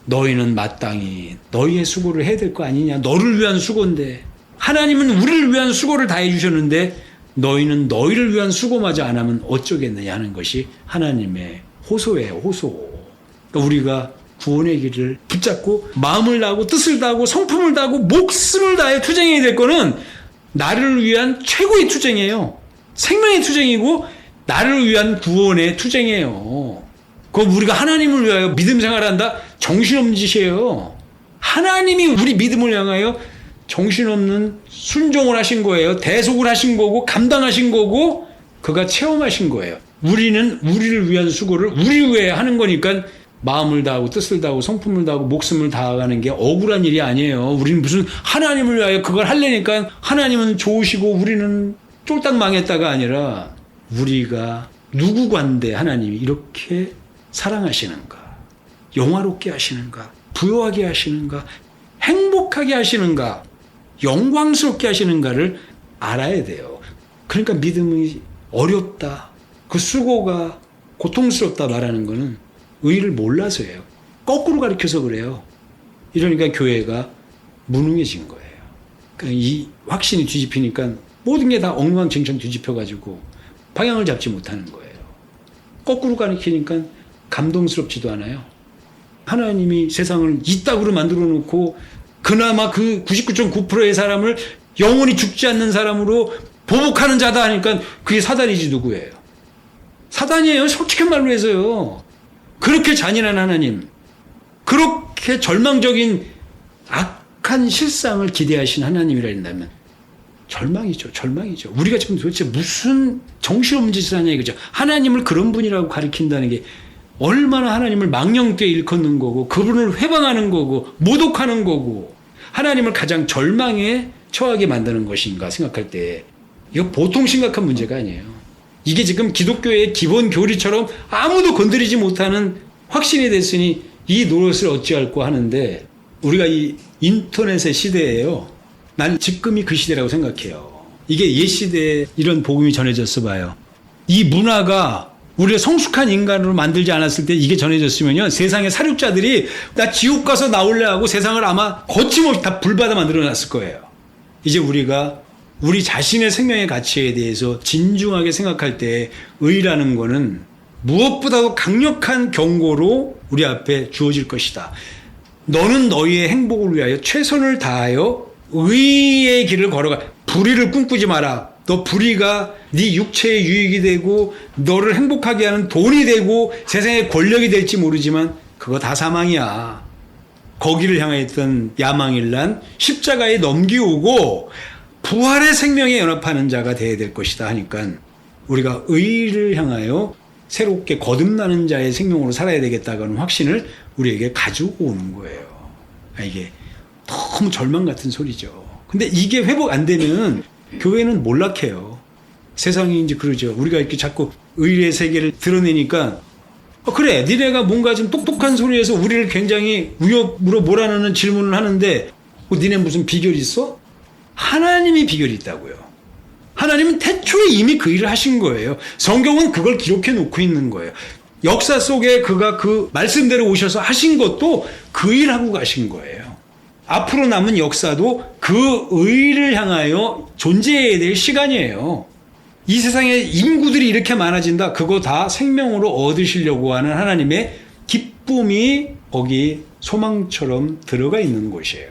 [SPEAKER 1] 너희는 마땅히 너희의 수고를 해야 될 거 아니냐. 너를 위한 수고인데, 하나님은 우리를 위한 수고를 다해 주셨는데 너희는 너희를 위한 수고마저 안 하면 어쩌겠느냐 하는 것이 하나님의 호소예요. 호소. 그러니까 우리가 구원의 길을 붙잡고 마음을 다하고 뜻을 다하고 성품을 다하고 목숨을 다해 투쟁해야 될 거는 나를 위한 최고의 투쟁이에요. 생명의 투쟁이고 나를 위한 구원의 투쟁이에요. 그거 우리가 하나님을 위하여 믿음 생활한다? 정신없는 짓이에요. 하나님이 우리 믿음을 향하여 정신없는 순종을 하신 거예요. 대속을 하신 거고 감당하신 거고 그가 체험하신 거예요. 우리는 우리를 위한 수고를 우리 위해 하는 거니까 마음을 다하고 뜻을 다하고 성품을 다하고 목숨을 다하는 게 억울한 일이 아니에요. 우리는 무슨 하나님을 위하여 그걸 하려니까 하나님은 좋으시고 우리는 쫄딱 망했다가 아니라, 우리가 누구 관대 하나님이 이렇게 사랑하시는가, 영화롭게 하시는가, 부요하게 하시는가, 행복하게 하시는가, 영광스럽게 하시는가를 알아야 돼요. 그러니까 믿음이 어렵다, 그 수고가 고통스럽다 말하는 거는 의를 몰라서예요. 거꾸로 가르쳐서 그래요. 이러니까 교회가 무능해진 거예요. 그러니까 이 확신이 뒤집히니까 모든 게 다 엉망진창 뒤집혀가지고 방향을 잡지 못하는 거예요. 거꾸로 가르치니까 감동스럽지도 않아요. 하나님이 세상을 이따구로 만들어 놓고 그나마 그 99.9%의 사람을 영원히 죽지 않는 사람으로 보복하는 자다 하니까 그게 사단이지 누구예요? 사단이에요. 솔직한 말로 해서요. 그렇게 잔인한 하나님, 그렇게 절망적인 악한 거룩한 실상을 기대하신 하나님이라 한다면 절망이죠. 절망이죠. 우리가 지금 도대체 무슨 정신없는 짓을 하냐 이거죠. 하나님을 그런 분이라고 가리킨다는 게 얼마나 하나님을 망령되이 일컫는 거고 그분을 회방하는 거고 모독하는 거고 하나님을 가장 절망에 처하게 만드는 것인가 생각할 때 이거 보통 심각한 문제가 아니에요. 이게 지금 기독교의 기본 교리처럼 아무도 건드리지 못하는 확신이 됐으니 이 노릇을 어찌할꼬 하는데 우리가 이 인터넷의 시대예요. 난 지금이 그 시대라고 생각해요. 이게 옛 시대에 이런 복음이 전해졌어 봐요. 이 문화가 우리가 성숙한 인간으로 만들지 않았을 때 이게 전해졌으면요. 세상의 사륙자들이 나 지옥 가서 나올래 하고 세상을 아마 거침없이 다 불받아 만들어 놨을 거예요. 이제 우리가 우리 자신의 생명의 가치에 대해서 진중하게 생각할 때 의라는 거는 무엇보다도 강력한 경고로 우리 앞에 주어질 것이다. 너는 너희의 행복을 위하여 최선을 다하여 의의 길을 걸어가. 불의를 꿈꾸지 마라. 너 불의가 네 육체의 유익이 되고 너를 행복하게 하는 돈이 되고 세상의 권력이 될지 모르지만 그거 다 사망이야. 거기를 향했던 야망일란 십자가에 넘기오고 부활의 생명에 연합하는 자가 되어야 될 것이다 하니까 우리가 의를 향하여 새롭게 거듭나는 자의 생명으로 살아야 되겠다는 확신을 우리에게 가지고 오는 거예요. 이게 너무 절망 같은 소리죠. 근데 이게 회복 안 되면 교회는 몰락해요. 세상이 이제 그러죠. 우리가 이렇게 자꾸 의의 세계를 드러내니까 그래 니네가 뭔가 좀 똑똑한 소리에서 우리를 굉장히 위협으로 몰아넣는 질문을 하는데 니네 무슨 비결이 있어? 하나님이 비결이 있다고요. 하나님은 태초에 이미 그 일을 하신 거예요. 성경은 그걸 기록해 놓고 있는 거예요. 역사 속에 그가 그 말씀대로 오셔서 하신 것도 그 일하고 가신 거예요. 앞으로 남은 역사도 그 의를 향하여 존재해야 될 시간이에요. 이 세상에 인구들이 이렇게 많아진다. 그거 다 생명으로 얻으시려고 하는 하나님의 기쁨이 거기 소망처럼 들어가 있는 곳이에요.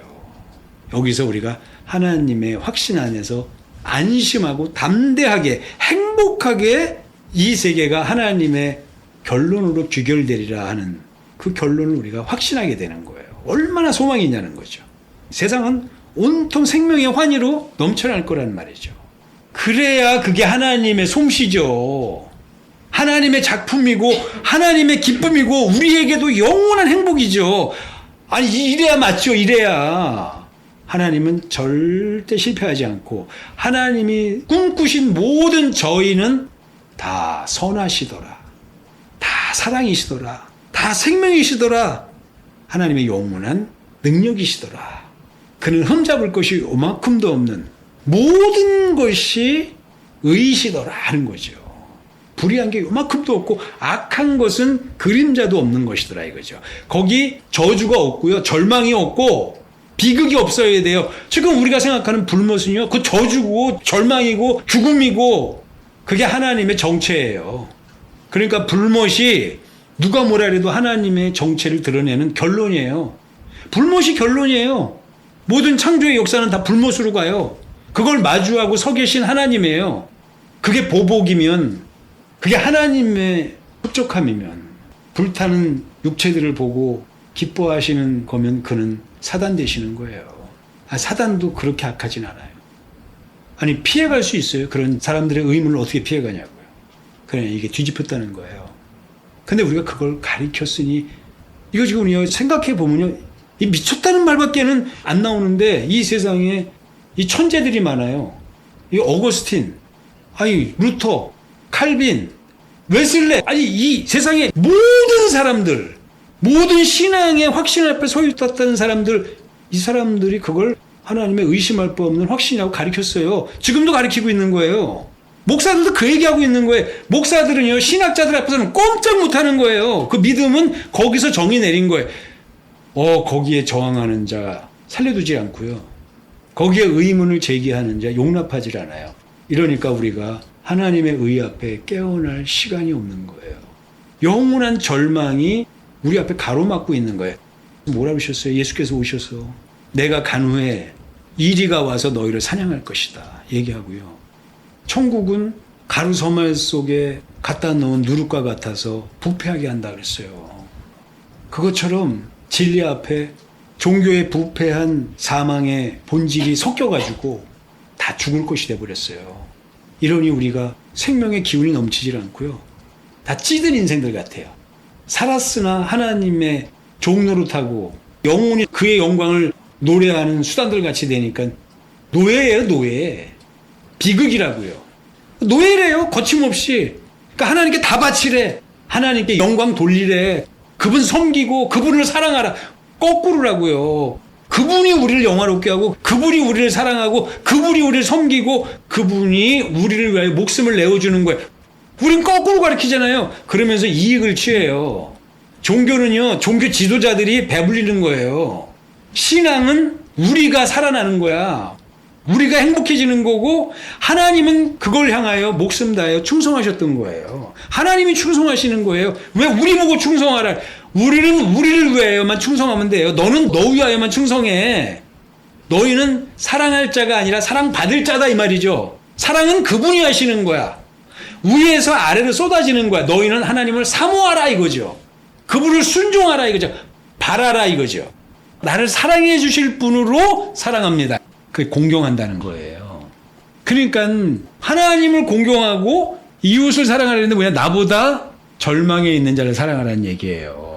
[SPEAKER 1] 여기서 우리가 하나님의 확신 안에서 안심하고 담대하게 행복하게 이 세계가 하나님의 결론으로 귀결되리라 하는 그 결론을 우리가 확신하게 되는 거예요. 얼마나 소망이 있냐는 거죠. 세상은 온통 생명의 환희로 넘쳐날 거란 말이죠. 그래야 그게 하나님의 솜씨죠. 하나님의 작품이고 하나님의 기쁨이고 우리에게도 영원한 행복이죠. 아니 이래야 맞죠. 이래야. 하나님은 절대 실패하지 않고 하나님이 꿈꾸신 모든 저희는 다 선하시더라. 다 사랑이시더라. 다 생명이시더라. 하나님의 영원한 능력이시더라. 그는 흠잡을 것이 요만큼도 없는 모든 것이 의시더라 하는 거죠. 불의한 게 요만큼도 없고 악한 것은 그림자도 없는 것이더라 이거죠. 거기 저주가 없고요. 절망이 없고 비극이 없어야 돼요. 지금 우리가 생각하는 불못은요. 그 저주고 절망이고 죽음이고 그게 하나님의 정체예요. 그러니까 불못이 누가 뭐라 해도 하나님의 정체를 드러내는 결론이에요. 불못이 결론이에요. 모든 창조의 역사는 다 불못으로 가요. 그걸 마주하고 서 계신 하나님이에요. 그게 보복이면 그게 하나님의 흡족함이면 불타는 육체들을 보고 기뻐하시는 거면 그는 사단 되시는 거예요. 사단도 그렇게 악하진 않아요. 아니 피해갈 수 있어요. 그런 사람들의 의문을 어떻게 피해가냐고요. 그냥 이게 뒤집혔다는 거예요. 근데 우리가 그걸 가리켰으니 이거 지금 우리가 생각해 보면요. 이 미쳤다는 말밖에는 안 나오는데 이 세상에 이 천재들이 많아요. 이 어거스틴, 아니 루터, 칼빈, 웨슬레, 아니 이 세상의 모든 사람들, 모든 신앙의 확신 앞에 서 있었던 사람들, 이 사람들이 그걸 하나님의 의심할 바 없는 확신이라고 가르쳤어요. 지금도 가르치고 있는 거예요. 목사들도 그 얘기하고 있는 거예요. 목사들은요, 신학자들 앞에서는 꼼짝 못하는 거예요. 그 믿음은 거기서 정의 내린 거예요. 거기에 저항하는 자 살려두지 않고요. 거기에 의문을 제기하는 자 용납하지 않아요. 이러니까 우리가 하나님의 의 앞에 깨어날 시간이 없는 거예요. 영원한 절망이 우리 앞에 가로막고 있는 거예요. 뭐라 그러셨어요? 예수께서 오셔서 내가 간 후에 이리가 와서 너희를 사냥할 것이다 얘기하고요. 천국은 가루 서말 속에 갖다 놓은 누룩과 같아서 부패하게 한다 그랬어요. 그것처럼 진리 앞에 종교에 부패한 사망의 본질이 섞여가지고 다 죽을 것이 돼버렸어요. 이러니 우리가 생명의 기운이 넘치질 않고요. 다 찌든 인생들 같아요. 살았으나 하나님의 종노릇하고 영혼이 그의 영광을 노래하는 수단들 같이 되니까 노예예요, 노예. 비극이라고요. 노예래요, 거침없이. 그러니까 하나님께 다 바치래. 하나님께 영광 돌리래. 그분 섬기고 그분을 사랑하라. 거꾸로라고요. 그분이 우리를 영화롭게 하고 그분이 우리를 사랑하고 그분이 우리를 섬기고 그분이 우리를 위하여 목숨을 내어주는 거예요. 우린 거꾸로 가르치잖아요. 그러면서 이익을 취해요. 종교는요, 종교 지도자들이 배불리는 거예요. 신앙은 우리가 살아나는 거야. 우리가 행복해지는 거고 하나님은 그걸 향하여 목숨 다하여 충성하셨던 거예요. 하나님이 충성하시는 거예요. 왜 우리 보고 충성하라. 우리는 우리를 위하여만 충성하면 돼요. 너는 너 위하여만 충성해. 너희는 사랑할 자가 아니라 사랑받을 자다 이 말이죠. 사랑은 그분이 하시는 거야. 위에서 아래로 쏟아지는 거야. 너희는 하나님을 사모하라 이거죠. 그분을 순종하라 이거죠. 바라라 이거죠. 나를 사랑해 주실 분으로 사랑합니다. 그게 공경한다는 거예요. 그러니까 하나님을 공경하고 이웃을 사랑하려는데 뭐냐, 나보다 절망에 있는 자를 사랑하라는 얘기예요.